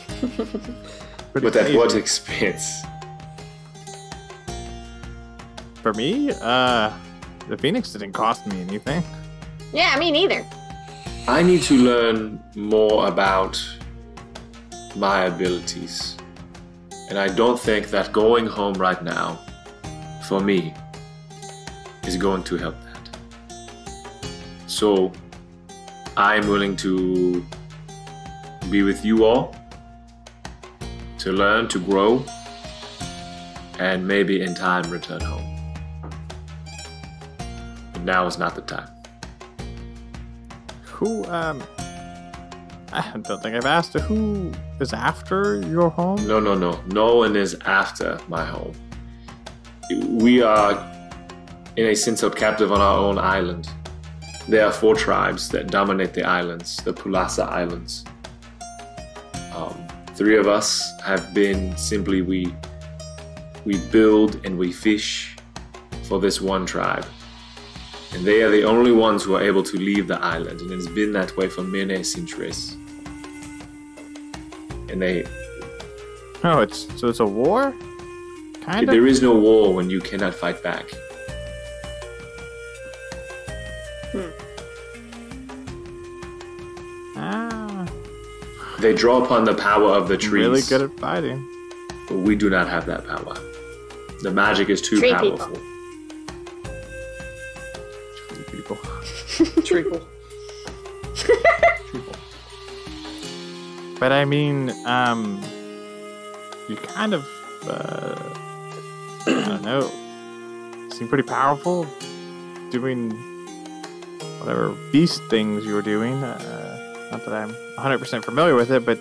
pretty But at crazy. what expense? For me, the phoenix didn't cost me anything. Yeah, me neither. I need to learn more about my abilities. And I don't think that going home right now, for me, is going to help that. So, I'm willing to be with you all, to learn, to grow, and maybe in time return home. But now is not the time. Who, I don't think I've asked who is after your home? No. No one is after my home. We are, in a sense, held captive on our own island. There are 4 tribes that dominate the islands, the Pulasa Islands. 3 of us have been simply we build and we fish for this one tribe. And they are the only ones who are able to leave the island, and it's been that way for many centuries. And Oh, so it's a war? Kind of? there is no war when you cannot fight back. Ah, They draw upon the power of the trees. really good at fighting. But we do not have that power. The magic is too Tree powerful. people. People. Treacle. But I mean, you kind of, I don't know, seem pretty powerful doing whatever beast things you were doing. Not that I'm 100% familiar with it, but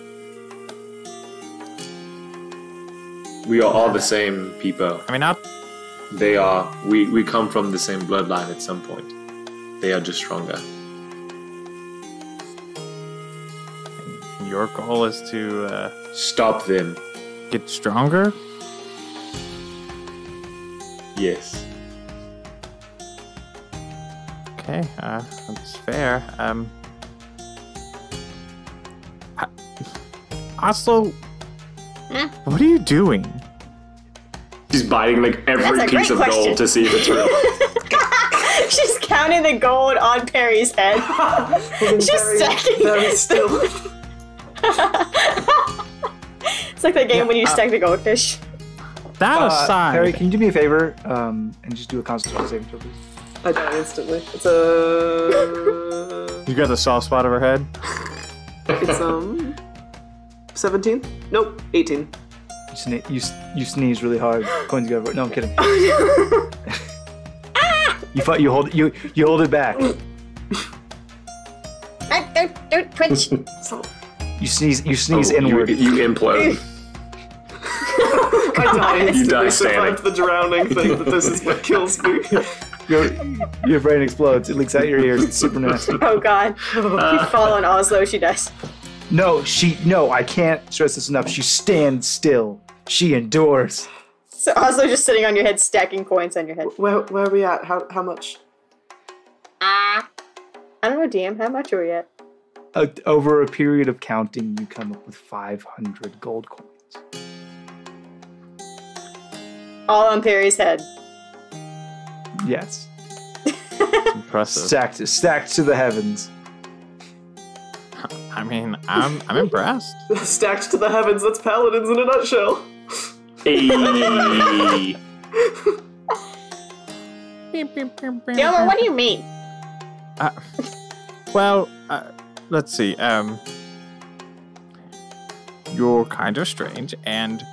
We are all the same people. I mean, not. They are. We come from the same bloodline at some point. They are just stronger. Your goal is to Stop them. get stronger. Yes. Okay, that's fair. Oslo, what are you doing? She's biting like That's every a piece great of question. gold to see if it's real. She's counting the gold on Perry's head. She's stacking Very still. It's like that game when you stack the goldfish. That aside, Harry, can you do me a favor and just do a Constitution saving throw, please? I die instantly. It's a. you got the soft spot of her head. It's 17? Nope, 18. You sneeze really hard. Coins go over. No, I'm kidding. You hold it back. Don't twitch. So, You sneeze inward. You implode. I die You instantly. die Survived the drowning thing, but this is what kills me. Your brain explodes. It leaks out your ears. It's super nasty. Oh god. You fall on Oslo, she dies. No, I can't stress this enough. She stands still. She endures. So Oslo just sitting on your head, stacking coins on your head. Where are we at? How much? I don't know, DM, how much are we at? Over a period of counting, you come up with 500 gold coins. All on Perry's head. Yes. Impressive. Stacked to the heavens. I mean, I'm impressed. Stacked to the heavens. That's paladins in a nutshell. Hey. Gilmore, what do you mean? Well, let's see. You're kind of strange, and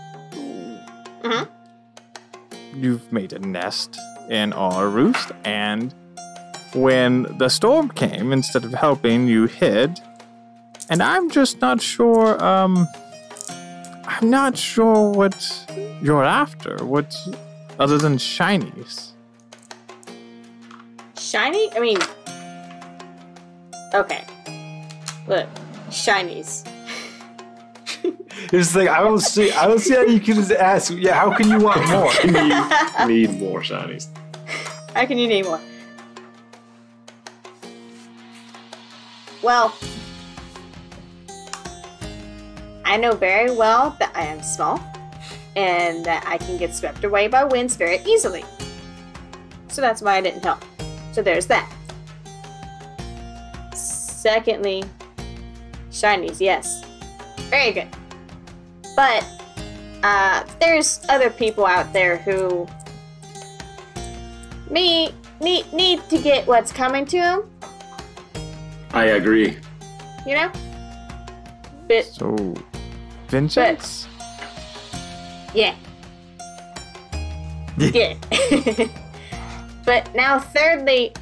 you've made a nest in our roost, and when the storm came, instead of helping, you hid. And I'm just not sure, I'm not sure what you're after. What other than shinies? Shiny? I mean, okay. Look, shinies. It's like I don't see how you can just ask. Yeah, how can you want more? You need more shinies. How can you name more? Well, I know very well that I am small and that I can get swept away by winds very easily. So that's why I didn't help. So there's that. Secondly, shinies, yes. Very good. But there's other people out there who need to get what's coming to them. I agree. You know? But So, vengeance? yeah. Yeah. But now thirdly,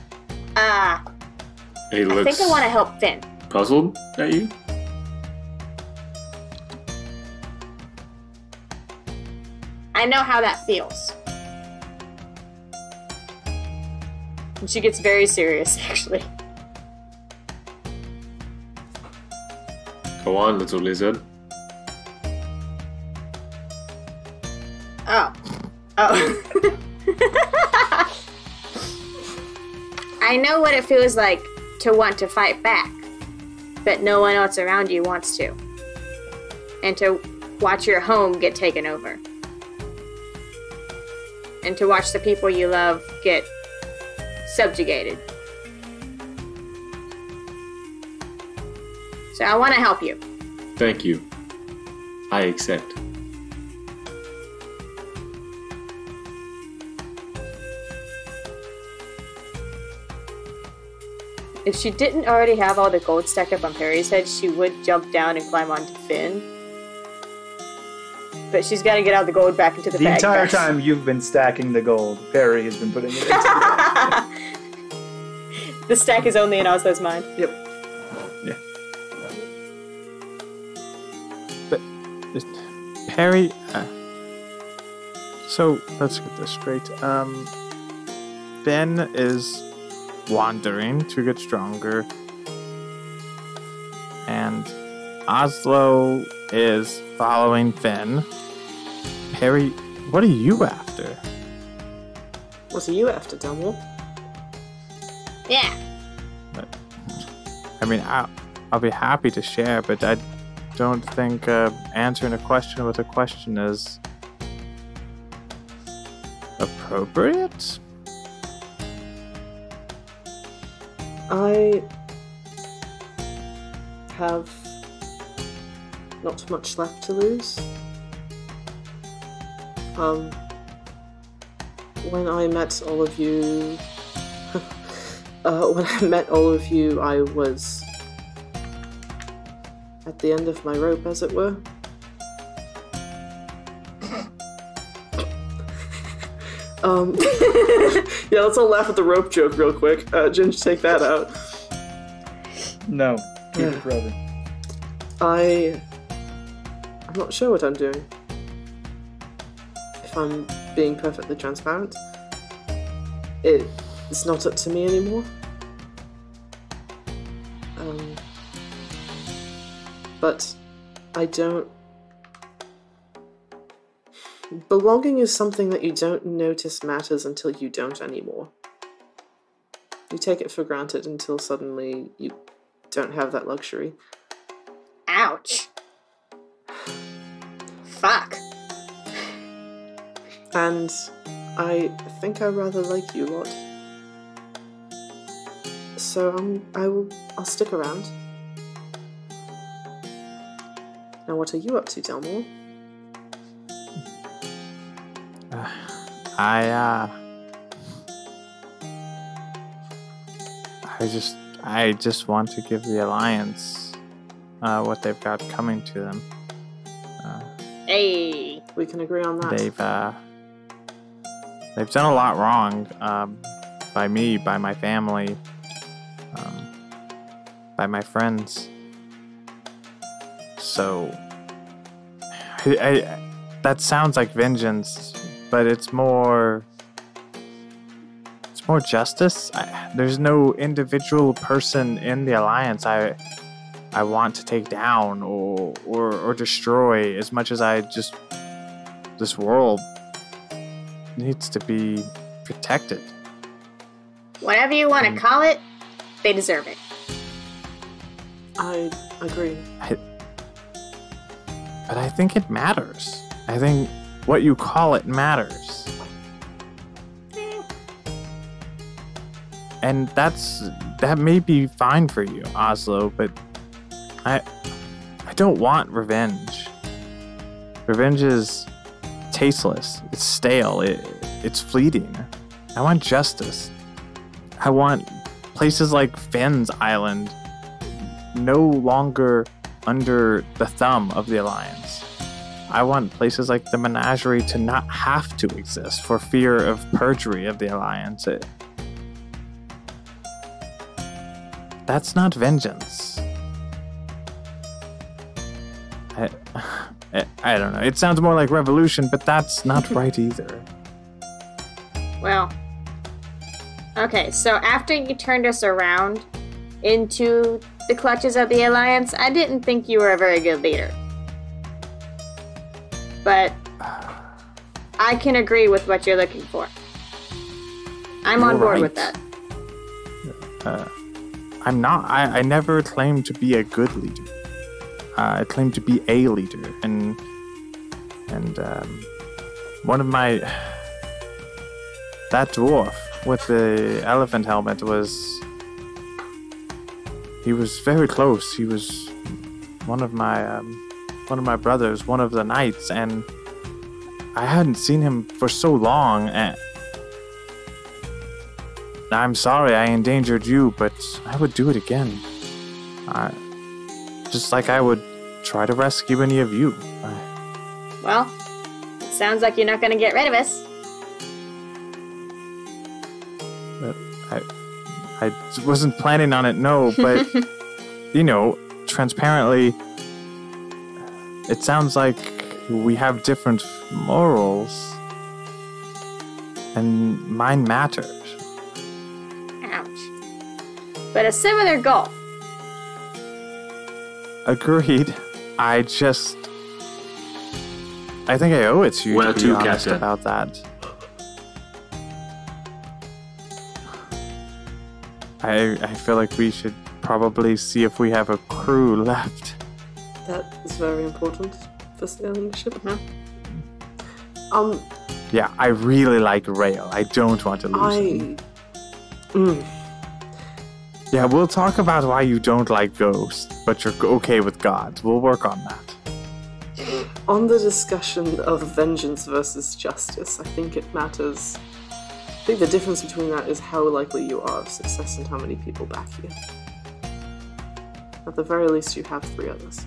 He I looks think I want to help Finn. puzzled at you. I know how that feels. And she gets very serious, actually. Go on, little lizard. Oh. I know what it feels like to want to fight back, but no one else around you wants to. And to watch your home get taken over. And to watch the people you love get subjugated. So I want to help you. Thank you. I accept. If she didn't already have all the gold stacked up on Perry's head, she would jump down and climb onto Finn. But she's got to get all the gold back into the The bag entire first. time you've been stacking the gold, Perry has been putting it into the The stack is only in Oslo's mind. Yep. Perry, so let's get this straight. Ben is wandering to get stronger, and Oslo is following Finn. Perry, what are you after? What are you after, Dunwall? Yeah. I mean, I'll be happy to share, but I don't think answering a question with a question is appropriate. I have not much left to lose. When I met all of you, I was at the end of my rope, as it were. Yeah, let's all laugh at the rope joke real quick. Ginge, take that out. No, keep it forever. I'm not sure what I'm doing. If I'm being perfectly transparent, it's not up to me anymore. But I don't... Belonging is something that you don't notice matters until you don't anymore. You take it for granted until suddenly you don't have that luxury. Ouch. Fuck. And I think I rather like you lot. So I'll stick around. Now what are you up to, Delmore? I just want to give the Alliance what they've got coming to them. Hey. We can agree on that. They've done a lot wrong by me, by my family, by my friends. So I that sounds like vengeance, but it's more justice. There's no individual person in the Alliance I want to take down or destroy as much as this world needs to be protected. Whatever you want to call it, they deserve it. I agree. But I think it matters. I think what you call it matters. And that may be fine for you, Oslo, but I don't want revenge. Revenge is tasteless. It's stale. It's fleeting. I want justice. I want places like Finn's Island no longer under the thumb of the Alliance. I want places like the Menagerie to not have to exist for fear of perjury of the Alliance. That's not vengeance. I don't know. It sounds more like revolution, but that's not right either. Well, okay, so after you turned us around into the clutches of the Alliance, I didn't think you were a very good leader. But I can agree with what you're looking for. I'm on board with that. I'm not. I never claimed to be a good leader. I claimed to be a leader, and one of my that dwarf with the elephant helmet he was very close. He was one of my brothers, one of the knights, and I hadn't seen him for so long. And I'm sorry I endangered you, but I would do it again. Just like I would try to rescue any of you. Well, it sounds like you're not going to get rid of us. I wasn't planning on it, no, but, transparently, it sounds like we have different morals, and mine matters. Ouch. But a similar goal. Agreed. I think I owe it to you to be honest Captain. about that. I feel like we should probably see if we have a crew left. That is very important for sailing the ship. Yeah, I really like Rail. I don't want to lose him. Yeah, we'll talk about why you don't like ghosts, but you're okay with gods. We'll work on that. On the discussion of vengeance versus justice, I think it matters. I think the difference between that is how likely you are of success and how many people back you. At the very least, you have 3 others.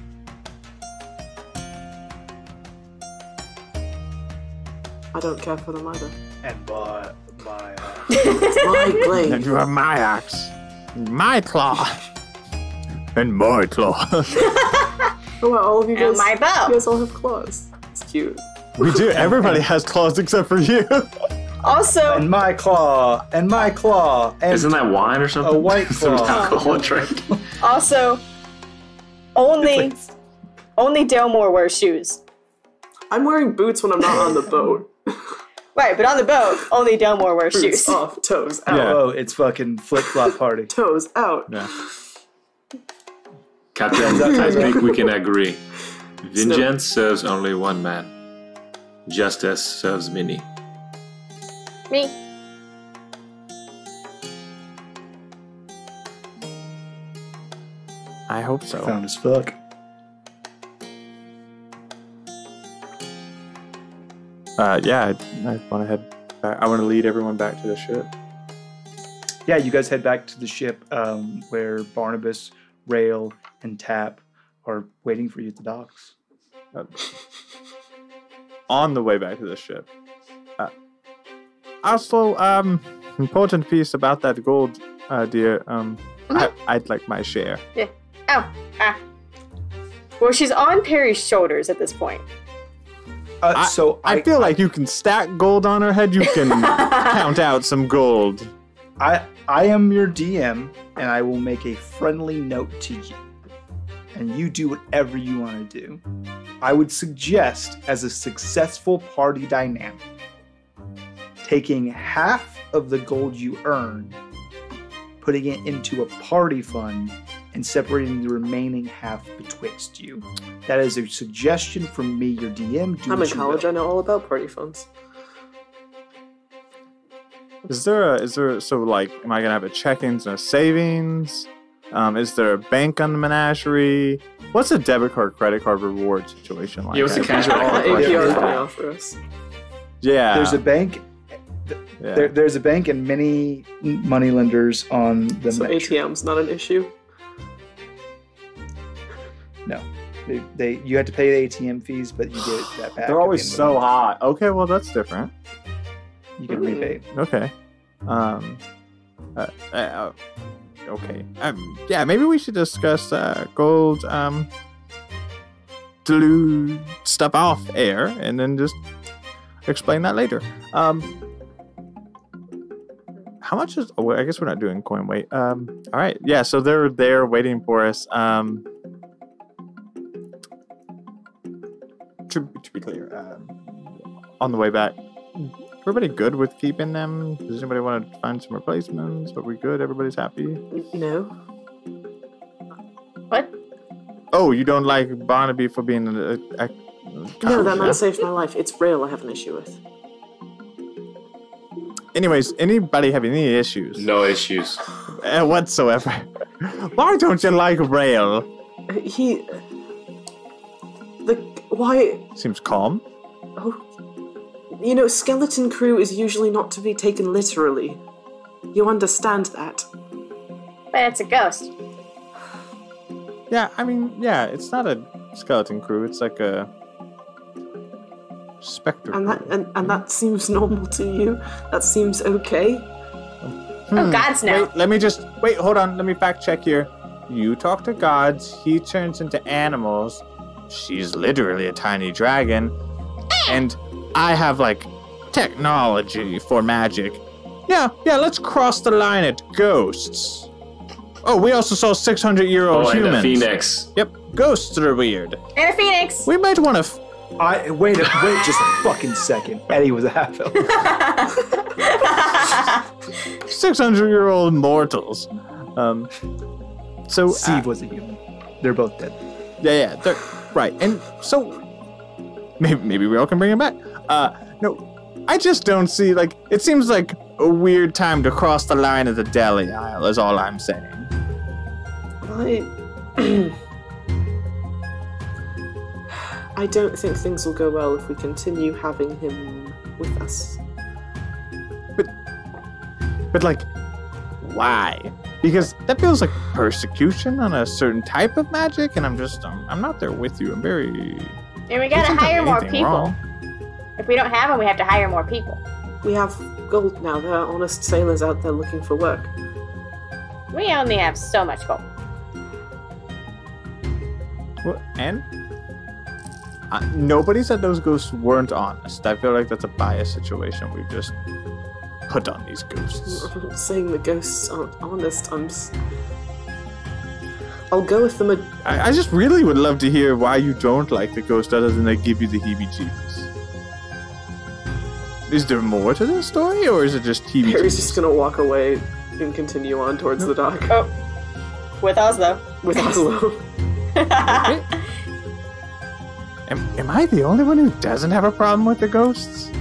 I don't care for them either. And my It's my blade. And you have my axe, my claw, and my claw. Oh wow, all of you guys, And my bow. you guys all have claws. It's cute. We do. Everybody has claws except for you. Also, and my claw, and my claw, and Isn't that wine or something? a white Some claw. alcohol drink. also, only Delmore wears shoes. I'm wearing boots when I'm not on the boat. Right, but on the boat, only Delmore wears Boots shoes. off, toes out. Yeah. Oh, it's fucking flip-flop party. Toes out. Yeah. Captain, I think we can agree. Vengeance serves only one man. Justice serves many. Me. I hope so. Found as fuck. Yeah, I want to head back. I want to lead everyone back to the ship. Yeah, you guys head back to the ship where Barnabas, Rail, and Tap are waiting for you at the docks. On the way back to the ship. Also, important piece about that gold, dear. I'd like my share. Yeah. Oh. Well, she's on Perry's shoulders at this point. I feel like you can stack gold on our head. You can count out some gold. I am your DM, and I will make a friendly note to you. And you do whatever you want to do. I would suggest, as a successful party dynamic, taking half of the gold you earn, putting it into a party fund, and separating the remaining half betwixt you. That is a suggestion from me, your DM. I'm in college. I know all about party funds. So like, am I gonna have a check-ins and a savings? Is there a bank on the menagerie? What's a debit card, credit card reward situation like? Yeah, what's the cash APR can offer us. Yeah. There's a bank. There's a bank and many money lenders on the So metro. ATM's not an issue? No. You had to pay the ATM fees, but you get that back. They're always so hot. Okay, well that's different. You can rebate. Okay. Okay. Yeah, maybe we should discuss gold to stuff off air and then just explain that later. How much is... Oh, I guess we're not doing coin weight. All right. Yeah, so they're there waiting for us. To be clear, on the way back, everybody good with keeping them? Does anybody want to find some replacements? Are we good? Everybody's happy? No. What? Oh, you don't like Barnaby for being a No, that man saved my life. It's Rail I have an issue with. Anyways, anybody have any issues? No issues. Whatsoever. Why don't you like Rail? Why... Seems calm. Oh... You know, skeleton crew is usually not to be taken literally. You understand that. But it's a ghost. Yeah, I mean, yeah, it's not a skeleton crew. It's like a specter and crew. And that seems normal to you? That seems okay? Oh, gods, no. Wait, hold on. Let me fact check here. You talk to gods. He turns into animals. She's literally a tiny dragon. And I have, like, technology for magic. Yeah, let's cross the line at ghosts. Oh, we also saw 600-year-old humans. And a phoenix. Yep, ghosts are weird. And a phoenix. We might want to... Wait just a fucking second. Eddie was a half-elf. 600-year-old mortals. So Steve was a human. They're both dead. Yeah, they're right. And so maybe we all can bring him back. No, I just don't see, like, it seems like a weird time to cross the line of the deli aisle is all I'm saying. I don't think things will go well if we continue having him with us. But like, why? Because that feels like persecution on a certain type of magic, and I'm not there with you. I'm very... And we gotta hire more people. Wrong. If we don't have them, we have to hire more people. We have gold now. There are honest sailors out there looking for work. We only have so much gold. What? And? Nobody said those ghosts weren't honest. I feel like that's a biased situation we've just put on these ghosts. I'm not saying the ghosts aren't honest. I'll go with them. I just really would love to hear why you don't like the ghost other than they give you the heebie-jeebies. Is there more to this story, or is it just heebie-jeebies? Harry's just gonna walk away and continue on towards the dock. Oh. With Oslo. With Oslo. Am I the only one who doesn't have a problem with the ghosts?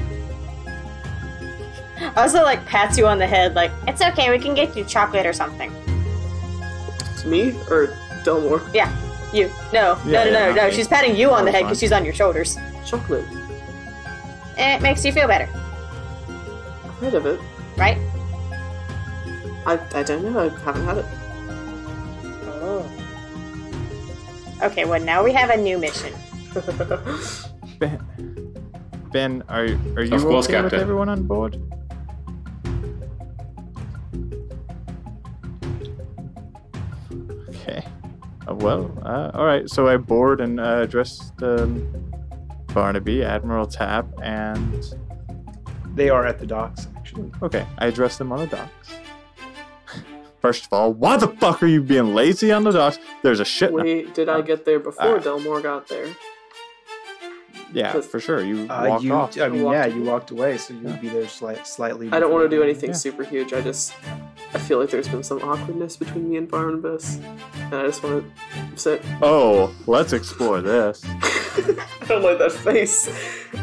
Oslo, like, pats you on the head, like, it's okay, we can get you chocolate or something. Me? Or Delmore? Yeah, you. No. She's patting you on the head because she's on your shoulders. Chocolate. And it makes you feel better. I've heard of it. Right? I don't know. I haven't had it. Oh. Okay, well, now we have a new mission. Ben, are you Of course, okay Captain. with everyone on board? Okay. All right. So I board and dress Barnaby, Admiral Tap, and... They are at the docks, actually. Okay, I address them on the docks. First of all, why the fuck are you being lazy on the docks? There's a shit... Wait, did I get there before Delmore got there? Yeah, for sure. You walked off. I mean, you walked away, so you'd be there slightly. I don't want to do anything super huge. I feel like there's been some awkwardness between me and Barnabas, and I just want to sit. Oh, let's explore this. I don't like that face.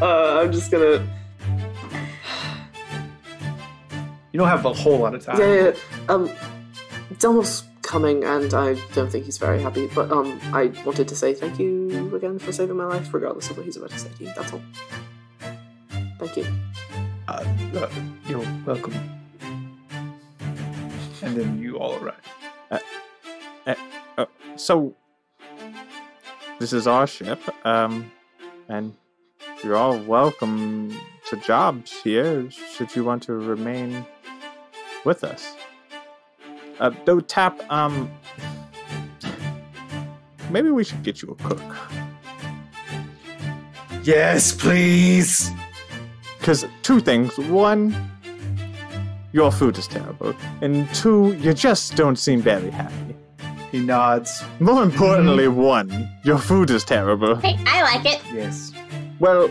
I'm just gonna... You don't have a whole lot of time. Yeah. Delmore's coming, and I don't think he's very happy, but I wanted to say thank you again for saving my life, regardless of what he's about to say to you. That's all. Thank you. You're welcome. And then you all arrive. So, this is our ship, and you're all welcome to jobs here, should you want to remain with us. Though, Tap, maybe we should get you a cook. Yes, please. Because two things. One, your food is terrible. And two, you just don't seem very happy. He nods. More importantly, one, your food is terrible. Hey, I like it. Yes. Well,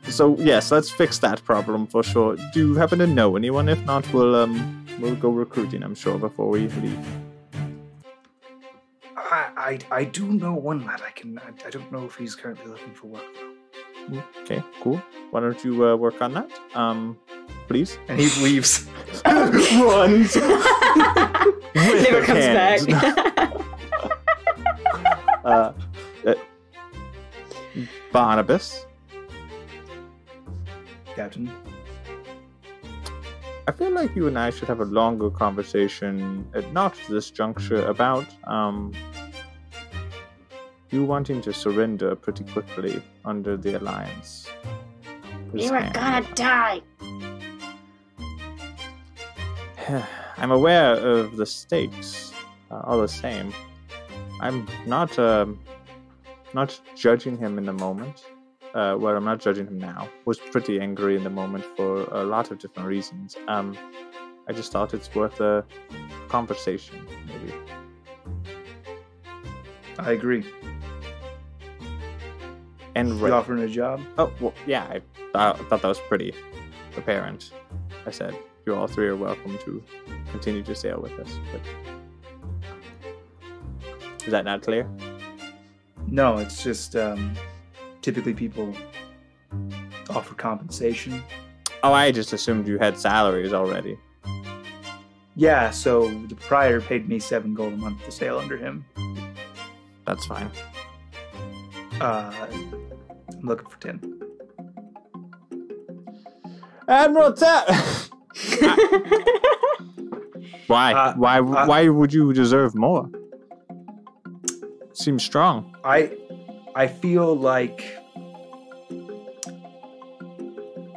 so yes, let's fix that problem for sure. Do you happen to know anyone? If not, we'll go recruiting, I'm sure, before we leave. I do know one lad. I don't know if he's currently looking for work though. Okay, cool. Why don't you work on that? Please. And he leaves. Runs. Never comes back. Barnabas. Captain. I feel like you and I should have a longer conversation, not at this juncture, about you wanting to surrender pretty quickly under the Alliance. You are gonna die. I'm aware of the stakes, all the same. I'm not judging him in the moment. Well, I'm not judging him now. Was pretty angry in the moment for a lot of different reasons. I just thought it's worth a conversation, maybe. I agree. And you offering a job? Oh, well, yeah. I thought that was pretty apparent. I said, you all three are welcome to continue to sail with us. But is that not clear? No, it's just typically people offer compensation. Oh, I just assumed you had salaries already. Yeah, so the proprietor paid me 7 gold a month to sail under him. That's fine. I'm looking for 10. Admiral Tap! Why? Why would you deserve more? Seems strong. I feel like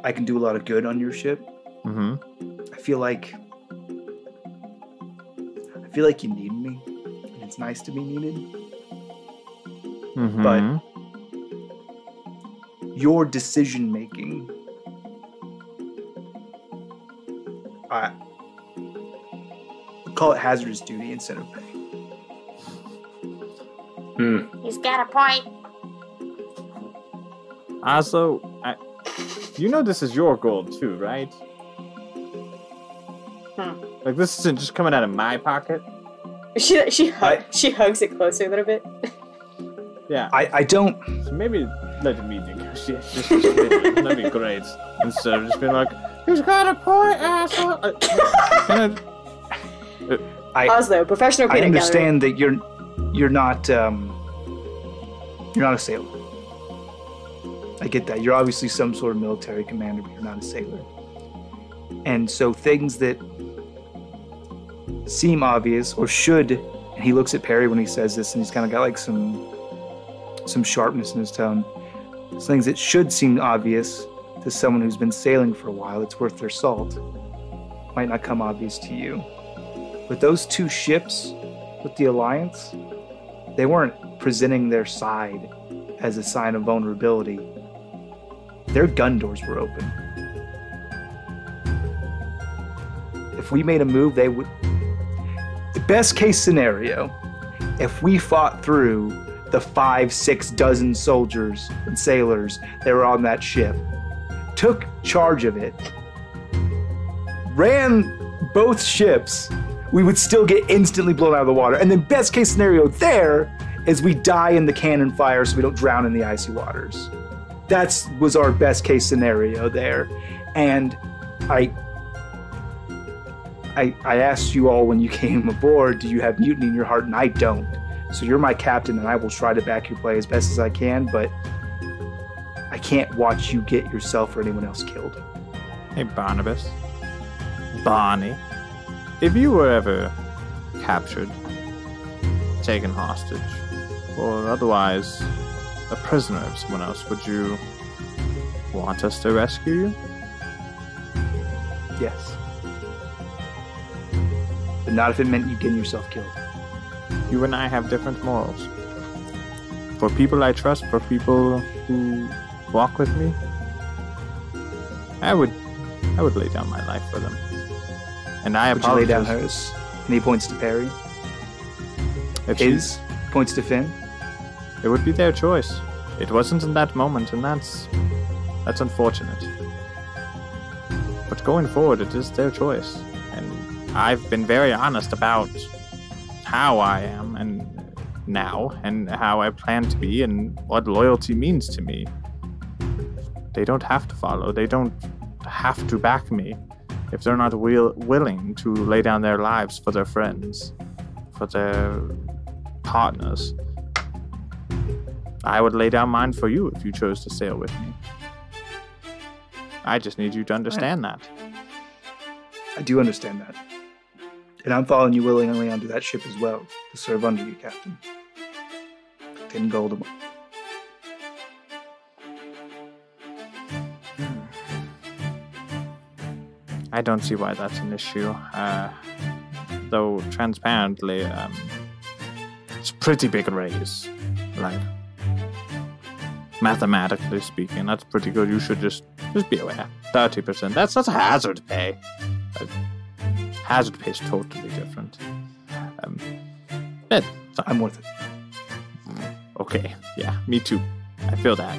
I can do a lot of good on your ship. Mm-hmm. I feel like you need me, and it's nice to be needed. Mm-hmm. But your decision making, I call it hazardous duty instead of pay. He's got a point. Also, you know this is your gold too, right? Like this isn't just coming out of my pocket. She hugs it closer a little bit. Yeah. I don't. So maybe let me negotiate. That'd be great. Instead of just being like, he's got a point, asshole. Oslo, professional peanut I understand that you're not a sailor. I get that. You're obviously some sort of military commander, but you're not a sailor. And so things that seem obvious or should, and he looks at Perry when he says this, and he's kind of got like some sharpness in his tone. It's things that should seem obvious to someone who's been sailing for a while, it's worth their salt, might not come obvious to you. But those 2 ships with the Alliance, they weren't presenting their side as a sign of vulnerability, their gun doors were open. If we made a move, they would... The best case scenario, if we fought through the 5-6 dozen soldiers and sailors that were on that ship, took charge of it, ran both ships, we would still get instantly blown out of the water. And then best case scenario there is we die in the cannon fire so we don't drown in the icy waters. That was our best case scenario there. And I asked you all when you came aboard, do you have mutiny in your heart? And I don't. So you're my captain, and I will try to back your play as best as I can, but I can't watch you get yourself or anyone else killed. Hey, Barnabas. Barney. If you were ever captured, taken hostage, or otherwise a prisoner of someone else, would you want us to rescue you? Yes. But not if it meant you getting yourself killed. You and I have different morals. For people I trust, for people who walk with me, I would lay down my life for them. And I apologize. Would you lay down hers? And he points to Perry. If his points to Finn. It would be their choice. It wasn't in that moment, and that's unfortunate. But going forward, it is their choice. And I've been very honest about how I am and now, and how I plan to be, and what loyalty means to me. They don't have to follow. They don't have to back me if they're not willing to lay down their lives for their friends, for their partners. I would lay down mine for you if you chose to sail with me. I just need you to understand that. I do understand that. And I'm following you willingly onto that ship as well, to serve under you, Captain. 10 gold a month. I don't see why that's an issue. Though, transparently, it's a pretty big raise. Like, mathematically speaking, that's pretty good. You should just be aware. 30%. That's a hazard pay. Hazard pay is totally different. I'm worth it. Okay, yeah, me too. I feel that.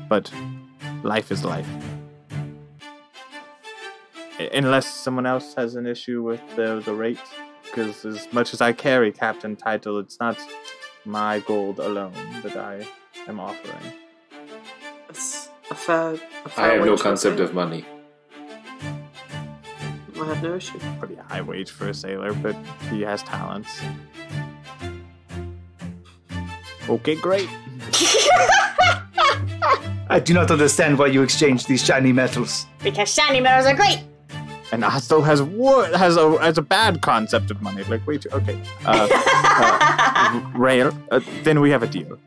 But life is life. Unless someone else has an issue with the rate, because as much as I carry captain title, it's not my gold alone that I am offering. It's a fair I have no wage, concept I think. of money. I have no issue. Pretty high wage for a sailor, but he has talents. Okay, great. I do not understand why you exchange these shiny metals. Because shiny metals are great. And Otto has a bad concept of money. Like, wait, okay. Rail, then we have a deal.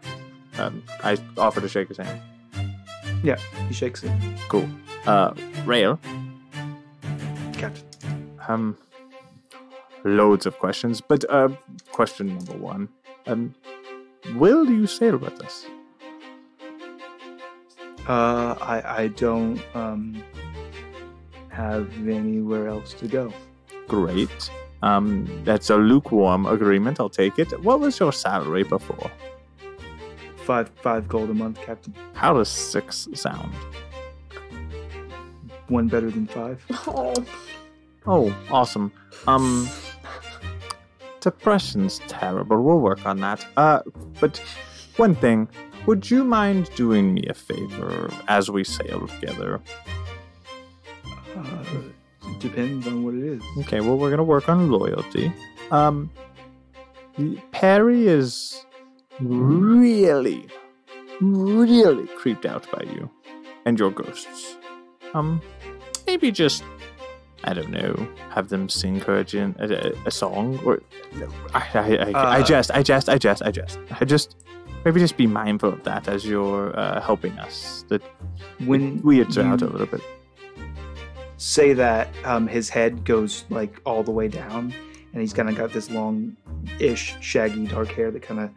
I offer to shake his hand. Yeah, he shakes it. Cool. Rail. Captain. Loads of questions, but question number one. Will you sail with us? I don't have anywhere else to go. Great. That's a lukewarm agreement. I'll take it. What was your salary before? 5 gold a month, Captain. How does 6 sound? 1 better than 5. Oh, awesome. Depression's terrible. We'll work on that. But one thing. Would you mind doing me a favor as we sail together? It depends on what it is. Okay, well, we're going to work on loyalty. Perry is really, really creeped out by you and your ghosts. Maybe just, I don't know, have them sing her a song, or I just maybe just be mindful of that as you're helping us. That when weirds out a little bit. Say that, his head goes like all the way down, and he's kind of got this long-ish, shaggy, dark hair that kind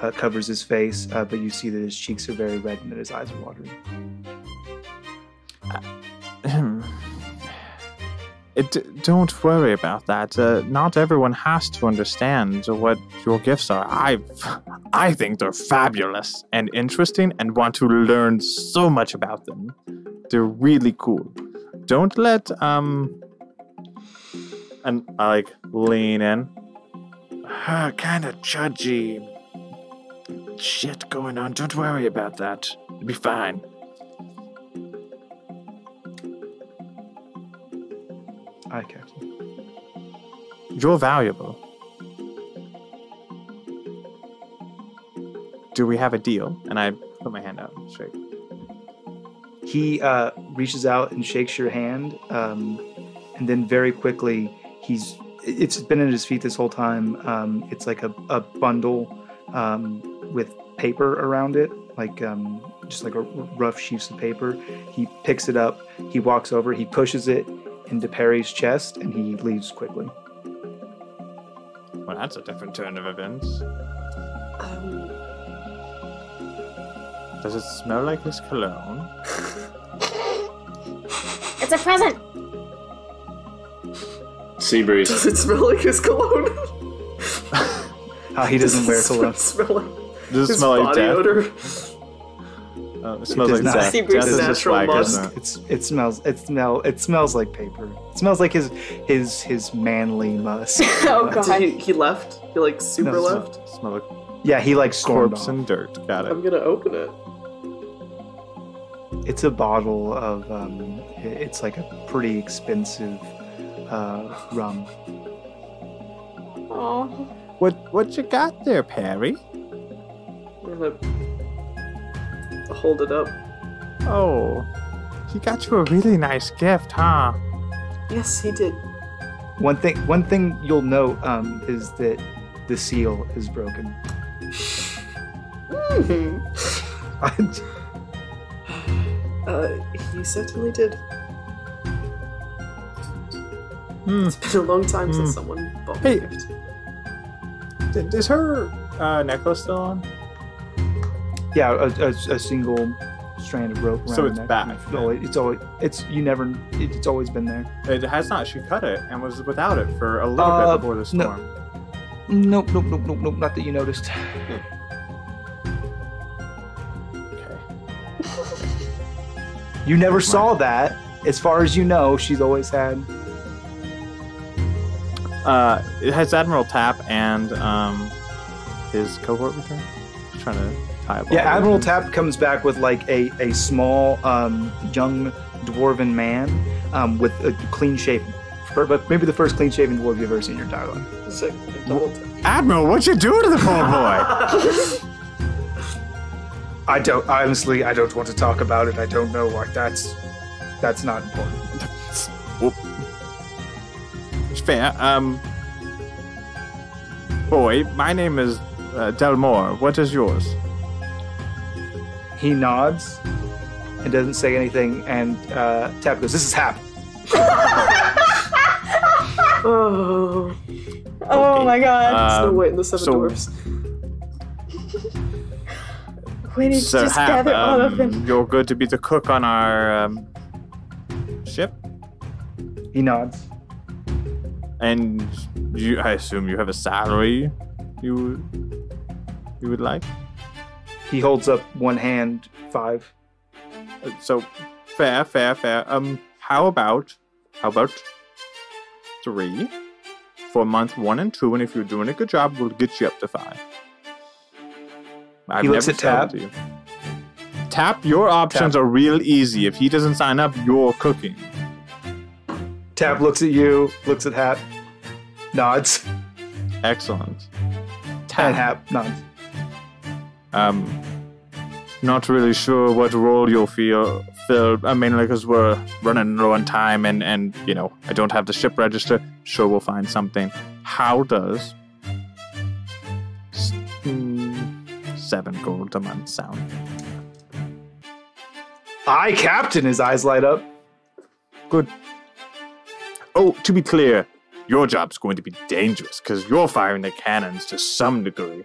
of covers his face, but you see that his cheeks are very red and that his eyes are watering. Don't worry about that. Not everyone has to understand what your gifts are. I think they're fabulous and interesting and want to learn so much about them. They're really cool. Don't let, and I, lean in. Kind of judgy shit going on. Don't worry about that. It'll be fine. Aye, Captain. You're valuable. Do we have a deal? And I put my hand out straight. He reaches out and shakes your hand, and then very quickly, it's been at his feet this whole time. It's like a bundle with paper around it, like just like a rough sheets of paper. He picks it up, he walks over, he pushes it into Perry's chest, and he leaves quickly. Well, that's a different turn of events. Does it smell like his cologne? It's a present. Sea breeze. Does it smell like his cologne? He doesn't wear cologne. Does it His smell like body death? odor? It smells like not. death. Sea Death breeze is is a natural swag, musk. isn't it? It smells like paper. It smells like his manly musk. Oh god. He left? He like super No, left? Smell like Yeah, he like stormed corpse off. and dirt. Got I'm it. gonna open it. It's a bottle of it's like a pretty expensive rum. Oh. What you got there, Perry? I'm gonna hold it up. Oh, he got you a really nice gift, huh? Yes, he did. One thing you'll note is that the seal is broken. He certainly did. Hmm. It's been a long time since someone bought me Hey. a gift. Is her necklace still on? Yeah, a single strand of rope around So the it's neck. back, It's always been there. It has not. She cut it and was without it for a little bit before the storm. Nope, not that you noticed. Okay. You never saw that. As far as you know, she's always had. It has Admiral Tap and his cohort returned. Just trying to tie up. all Yeah, the Admiral loose ends. Tap comes back with like a small young dwarven man with a clean shaven. But maybe the first clean shaven dwarf you've ever seen in your entire life. It's like a double Admiral, what'd you do to the poor boy? I don't want to talk about it. I don't know why. That's not important. It's fair. Boy, my name is Delmore. What is yours? He nods and doesn't say anything, and Tap goes, "This is Hap." Oh, Oh my god. Snow White and the Seven so- Dwarfs. We need to So, just Hap, gather all of them. you're good to be the cook on our ship, He nods. and I assume you have a salary you would like. He holds up one hand, 5. So fair. How about 3 for month 1 and 2, and if you're doing a good job, we'll get you up to 5. He looks at sold Tap. to you. Tap, your options are real easy. If he doesn't sign up, you're cooking. Tap looks at you, looks at Hap, nods, Excellent. and Hap nods. Not really sure what role you'll fill. Mainly because we're running low on time, and I don't have the ship register. Sure, we'll find something. How does 7 gold a month sound? Aye, Captain. His eyes light up. Good. Oh, to be clear, your job's going to be dangerous because you're firing the cannons to some degree.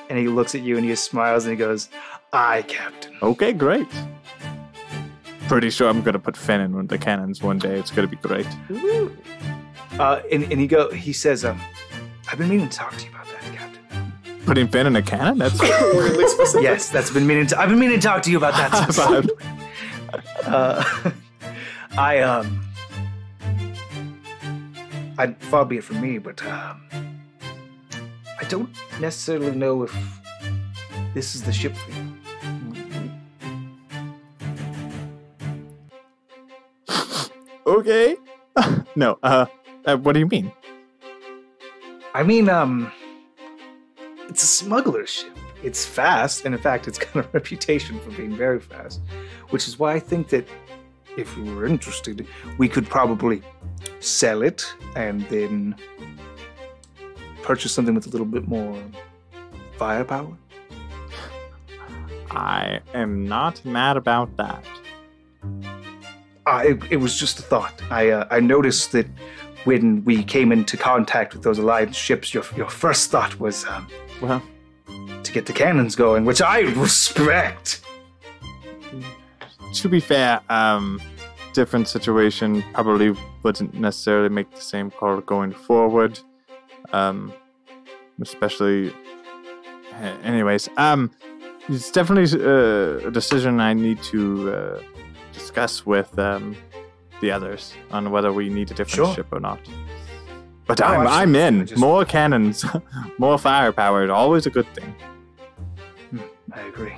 And he looks at you and he smiles and he goes, "Aye, Captain." Okay, great. Pretty sure I'm going to put Finn in the cannons one day. It's going to be great. And he says, "I've been meaning to talk to you about that, Captain." Putting Finn in a cannon? That's Weirdly specific. Yes, I've been meaning to talk to you about that. specifically. Far be it from me, but I don't necessarily know if this is the ship for you. Okay. No, what do you mean? I mean, it's a smuggler's ship. It's fast, and in fact, it's got a reputation for being very fast, which is why I think that if we were interested, we could probably sell it and then purchase something with a little bit more firepower. I am not mad about that. It was just a thought. I noticed that when we came into contact with those Alliance ships, your first thought was, to get the cannons going, which I respect. To be fair, different situation, probably wouldn't necessarily make the same call going forward. Especially, anyways, it's definitely a decision I need to discuss with the others on whether we need a different ship or not. But I'm in. More cannons, more firepower is always a good thing. I agree.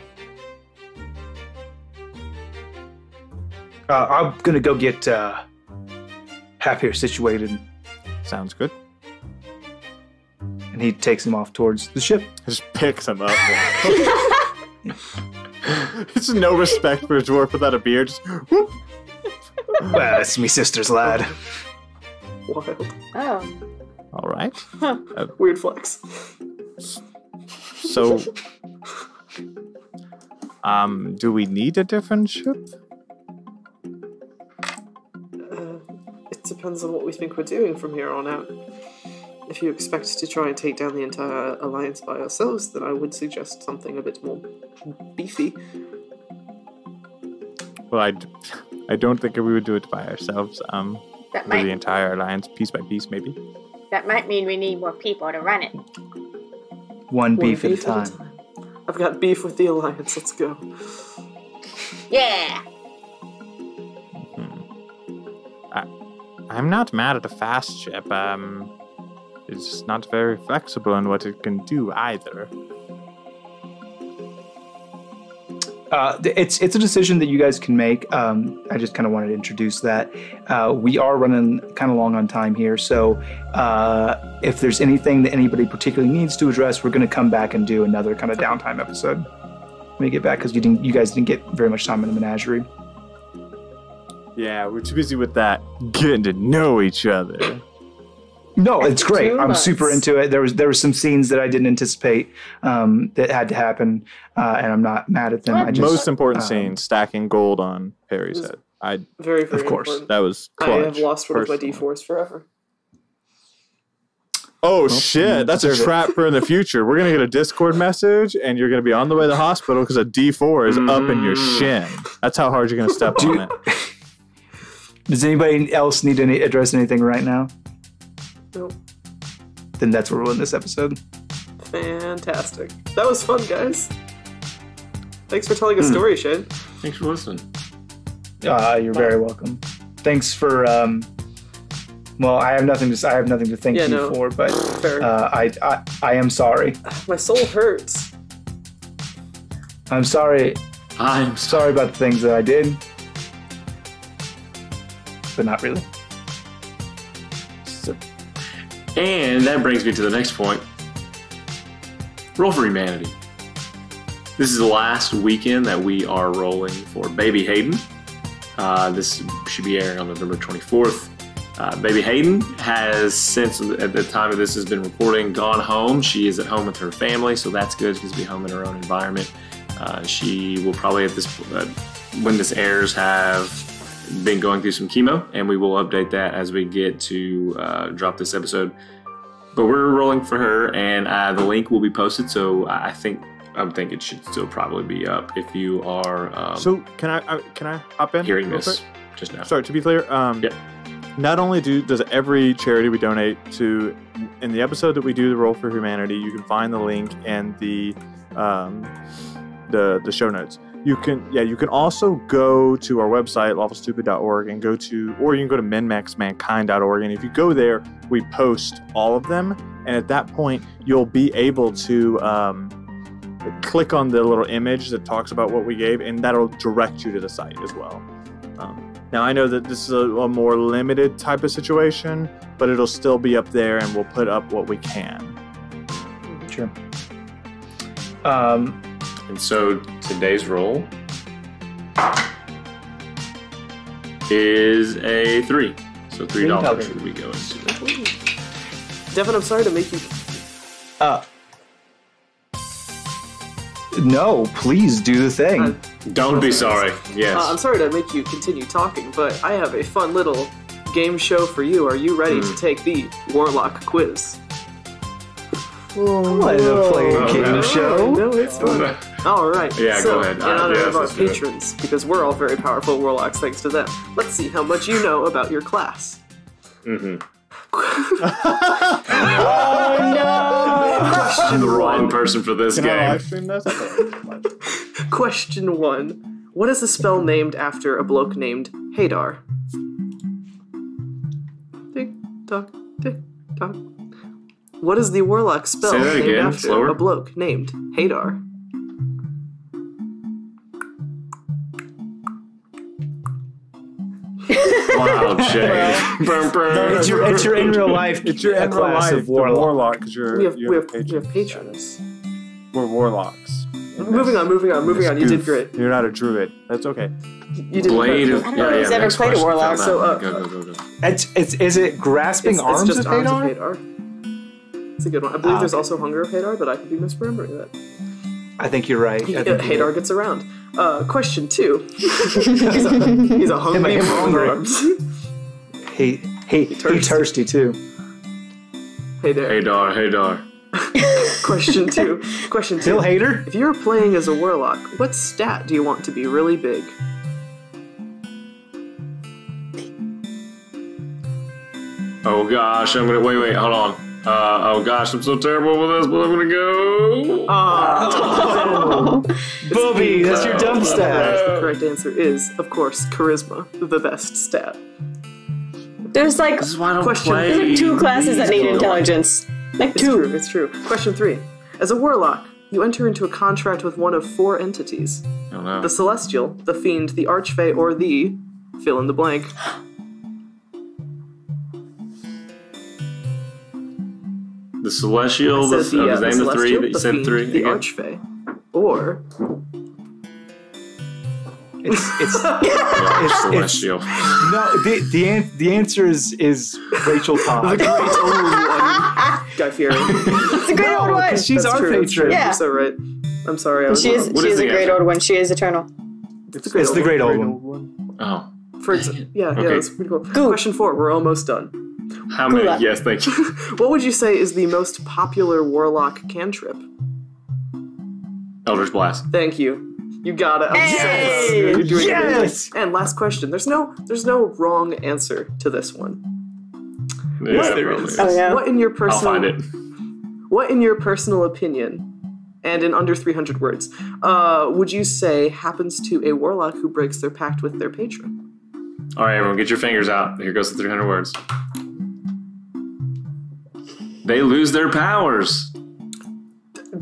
I'm gonna go get Happier situated. Sounds good. And he takes him off towards the ship. Just picks him up. It's no respect for a dwarf without a beard. Just, whoop. Well, that's me sister's lad. Wild. Oh. All right. Weird flex. So, do we need a different ship? It depends on what we think we're doing from here on out. If you expect to try and take down the entire Alliance by ourselves, then I would suggest something a bit more beefy. Well, I don't think we would do it by ourselves. For the entire Alliance, piece by piece, maybe. That might mean we need more people to run it. One beef at a time. I've got beef with the Alliance. Let's go. Yeah. I'm not mad at a fast ship. It's just not very flexible in what it can do either. It's a decision that you guys can make. I just kind of wanted to introduce that. We are running kind of long on time here, so if there's anything that anybody particularly needs to address, we're going to come back and do another kind of downtime episode when we get back, because you guys didn't get very much time in the menagerie. Yeah, we're too busy with that getting to know each other. No, it's great. I'm super into it. There were some scenes that I didn't anticipate that had to happen, and I'm not mad at them. Most important scene: stacking gold on Perry's head. Very, very of course, important. That was clutch. I have lost one of my D4s forever. Oh shit! That's a trap for in the future. We're gonna get a Discord message, and you're gonna be on the way to the hospital because a D4 is up in your shin. That's how hard you're gonna step on it. Does anybody else need to address anything right now? Nope. Then that's where we'll end this episode. Fantastic. That was fun, guys. Thanks for telling a story, Shane. Thanks for listening. You're very welcome. Thanks for. Well, I have nothing to thank you for, but I am sorry. My soul hurts. I'm sorry. I'm sorry about the things that I did, but not really. And that brings me to the next point. Roll for Humanity. This is the last weekend that we are rolling for Baby Hayden. This should be airing on November 24th. Baby Hayden has, since at the time of this has been recording, gone home. She is at home with her family, so that's good. She's going to be home in her own environment. She will probably, at this when this airs, have been going through some chemo, and we will update that as we get to drop this episode. But we're rolling for her, and the link will be posted. So I think it should still probably be up if you are. So can I hop in? Hearing real this quick? just now. Sorry, to be clear, not only does every charity we donate to, in the episode that we do the Roll for Humanity, you can find the link and the show notes. You can also go to our website, lawfulstupid.org, and or you can go to minmaxmankind.org, and if you go there, we post all of them, and at that point, you'll be able to click on the little image that talks about what we gave, and that'll direct you to the site as well. Now, I know that this is a more limited type of situation, but it'll still be up there, and we'll put up what we can. Sure. And so today's roll is a 3. So $3 would we go into it. Devin, I'm sorry to make you. No, please do the thing. Don't be sorry. Yes. I'm sorry to make you continue talking, but I have a fun little game show for you. Are you ready to take the Warlock quiz? I wanted to play a game show. No, it's fun. All right. Yeah, so, go ahead. In honor yes, of our let's do it. patrons, because we're all very powerful warlocks thanks to them, let's see how much you know about your class. Mm-hmm. Oh no! I'm the wrong person for this Can I game. live stream this? Question 1. What is a spell named after a bloke named Hadar? Tick tock, tick tock. What is the warlock spell Say that named again, after slower. a bloke named Hadar? Wow, Jay. Burn, burn. It's your in real life. It's your in real class life of warlock. because We have patrons. patrons. We're warlocks. Moving on. You did great. You're not a druid. That's okay. You did Blade great. of... I don't know if he's ever next played a question. warlock, so, Go. Is it grasping arms it's just of arms Hadar? of Hadar. It's a good one. I believe there's also Hunger of Hadar, but I could be misremembering that. I think you're right. Hadar gets around. Question 2. he's a hungry Am I hungry? arms. He thirsty too. Hey there. Hadar. Question 2. Bill Hader? If you were playing as a warlock, what stat do you want to be really big? Oh gosh, I'm gonna... Wait, hold on. Oh gosh, I'm so terrible with this, but I'm gonna go... Bobby, that's your dumb stat. The correct answer is, of course, charisma, the best stat. There's like This is why I don't Question- play. there's like 2 classes that need intelligence. Like It's 2. true, it's true. Question 3. As a warlock, you enter into a contract with one of 4 entities. Oh no. The Celestial, the Fiend, the Archfey, or the... fill in the blank. The Celestial, I said his name the the 3 Celestial, that you the said Fiend, 3 the again. Archfey, or... It's Celestial. no. The answer is Rachel Todd. Great old one, Guy Fieri. It's a great old one. because she's That's our true, that's true. patron. Yeah. You're so right. I'm sorry. I was She is wrong. What she is is a the great answer? old one. She is eternal. It's the great It's old the one. great old one. Oh. For example, yeah, Okay. that's pretty cool. Question 4. We're almost done. How many? Gula. Yes, thank you. What would you say is the most popular warlock cantrip? Elder's Blast. Thank you. You got it. Hey! You're doing Yes! it. And last question. There's no wrong answer to this one. Yes, there there is. is. Oh yeah. What in your I'll personal find it. What in your personal opinion, and in under 300 words, would you say happens to a warlock who breaks their pact with their patron? All right, everyone, get your fingers out. Here goes the 300 words. They lose their powers.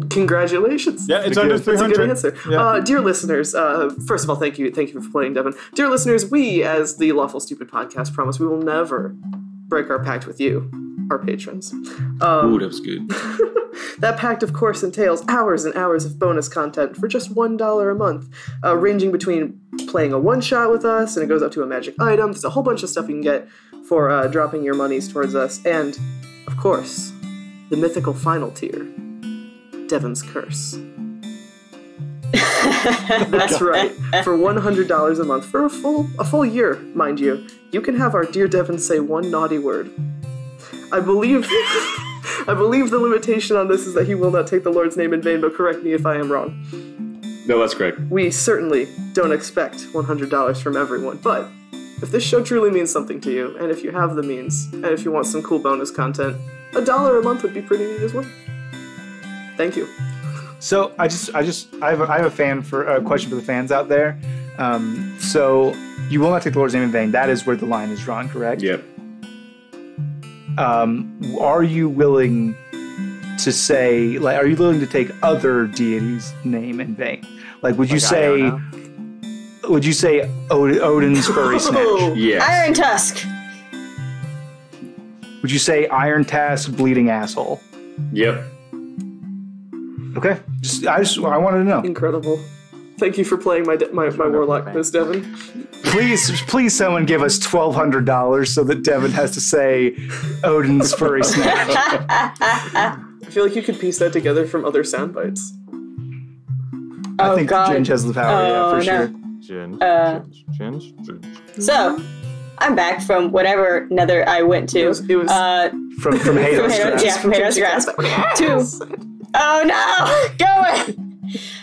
Congratulations. Yeah, it's under That's a 300. good answer. Yeah. Dear listeners, first of all, thank you for playing, Devin. Dear listeners, we, as the Lawful Stupid podcast, promise we will never break our pact with you, our patrons. Ooh, that was good. That pact, of course, entails hours and hours of bonus content for just $1 a month, ranging between playing a one-shot with us, and it goes up to a magic item. There's a whole bunch of stuff you can get for dropping your monies towards us, and, of course, the mythical final tier, Devin's Curse. That's right. For $100 a month, for a full year, mind you, you can have our dear Devin say one naughty word. I believe the limitation on this is that he will not take the Lord's name in vain, but correct me if I am wrong. No, that's correct. We certainly don't expect $100 from everyone, but if this show truly means something to you, and if you have the means, and if you want some cool bonus content, $1 a month would be pretty neat as well. Thank you. So I have a question for the fans out there. So you will not take the Lord's name in vain. That is where the line is drawn, correct? Yep. Are you willing to say, like, are you willing to take other deities' name in vain? Like, would you say Odin's furry snatch? Yes. Iron Tusk. Would you say Iron Task bleeding asshole? Yep. Okay. I wanted to know. Incredible. Thank you for playing my warlock, Miss Devin. Please, someone give us $1,200 so that Devin has to say Odin's furry snatch. I feel like you could piece that together from other sound bites. I think Ginge has the power, for sure. So, I'm back from whatever nether I went to. It was from Hados Grasp. Yeah, from Hados Grasp. Oh no! Go away!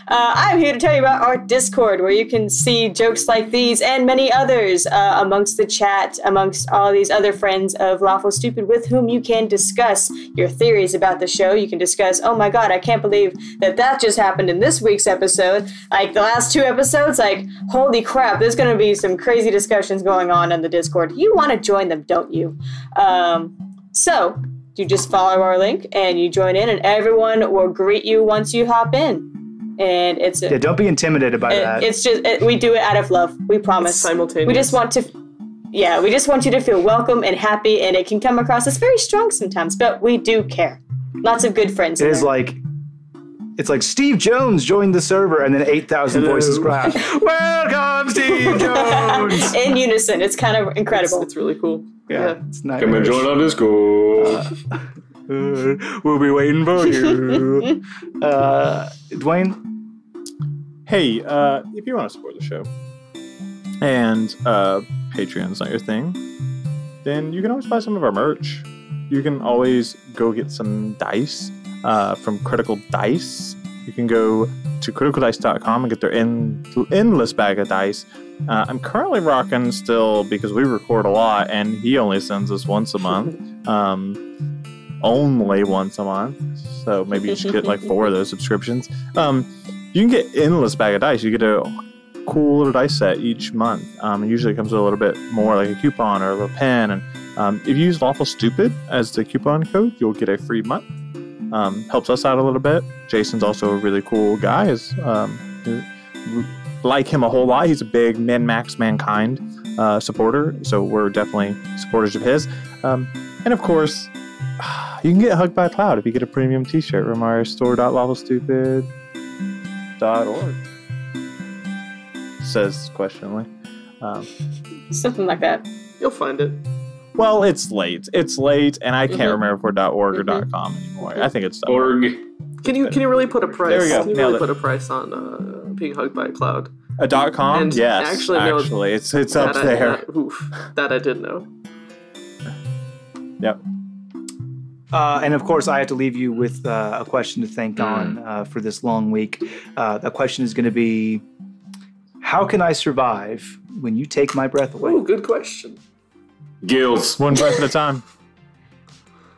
I'm here to tell you about our Discord, where you can see jokes like these and many others amongst the chat, amongst all these other friends of Lawful Stupid with whom you can discuss your theories about the show. You can discuss, oh my god, I can't believe that just happened in this week's episode. Like, the last 2 episodes, like, holy crap, there's going to be some crazy discussions going on in the Discord. You want to join them, don't you? So, you just follow our link and you join in, and everyone will greet you once you hop in. And it's don't be intimidated by that. It's just we do it out of love. We promise. It's simultaneous. We just want you to feel welcome and happy, and it can come across as very strong sometimes, but we do care. Lots of good friends. It's like Steve Jones joined the server, and then 8,000 voices crash. Welcome, Steve Jones. In unison. It's kind of incredible. It's really cool. Yeah, it's nice. Come and join our Discord. We'll be waiting for you. Dwayne? Hey, if you want to support the show and Patreon's not your thing, then you can always buy some of our merch. You can always go get some dice from Critical Dice. You can go to criticaldice.com and get their endless bag of dice. I'm currently rocking still, because we record a lot and he only sends us once a month. Only once a month. So maybe you should get like 4 of those subscriptions. You can get endless bag of dice. You get a cool little dice set each month. It usually comes with a little bit more, like a coupon or a little pen. And if you use Lawful Stupid as the coupon code, you'll get a free month. Helps us out a little bit. Jason's also a really cool guy. Like him a whole lot. He's a big Min-Max Mankind supporter. So we're definitely supporters of his. And of course, you can get hugged by a cloud if you get a premium t-shirt from our store.lawfulstupid.org. Says questioningly. Something like that. You'll find it. Well, it's late. And I can't remember if we're .org or .com anymore. I think it's .org. Can you really put a price? There we go. Can you really put a price on being hugged by a cloud? A .com? And yes. Actually, it's up there. That I did know. Yep. And of course, I have to leave you with a question to think on for this long week. The question is going to be, how can I survive when you take my breath away? Oh, good question. Gills. One breath at a time.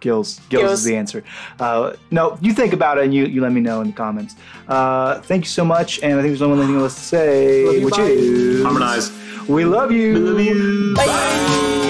Gills is the answer. No, you think about it and you let me know in the comments. Thank you so much, and I think there's only one thing else to say, which is... Harmonize. We love you. We love you. Bye.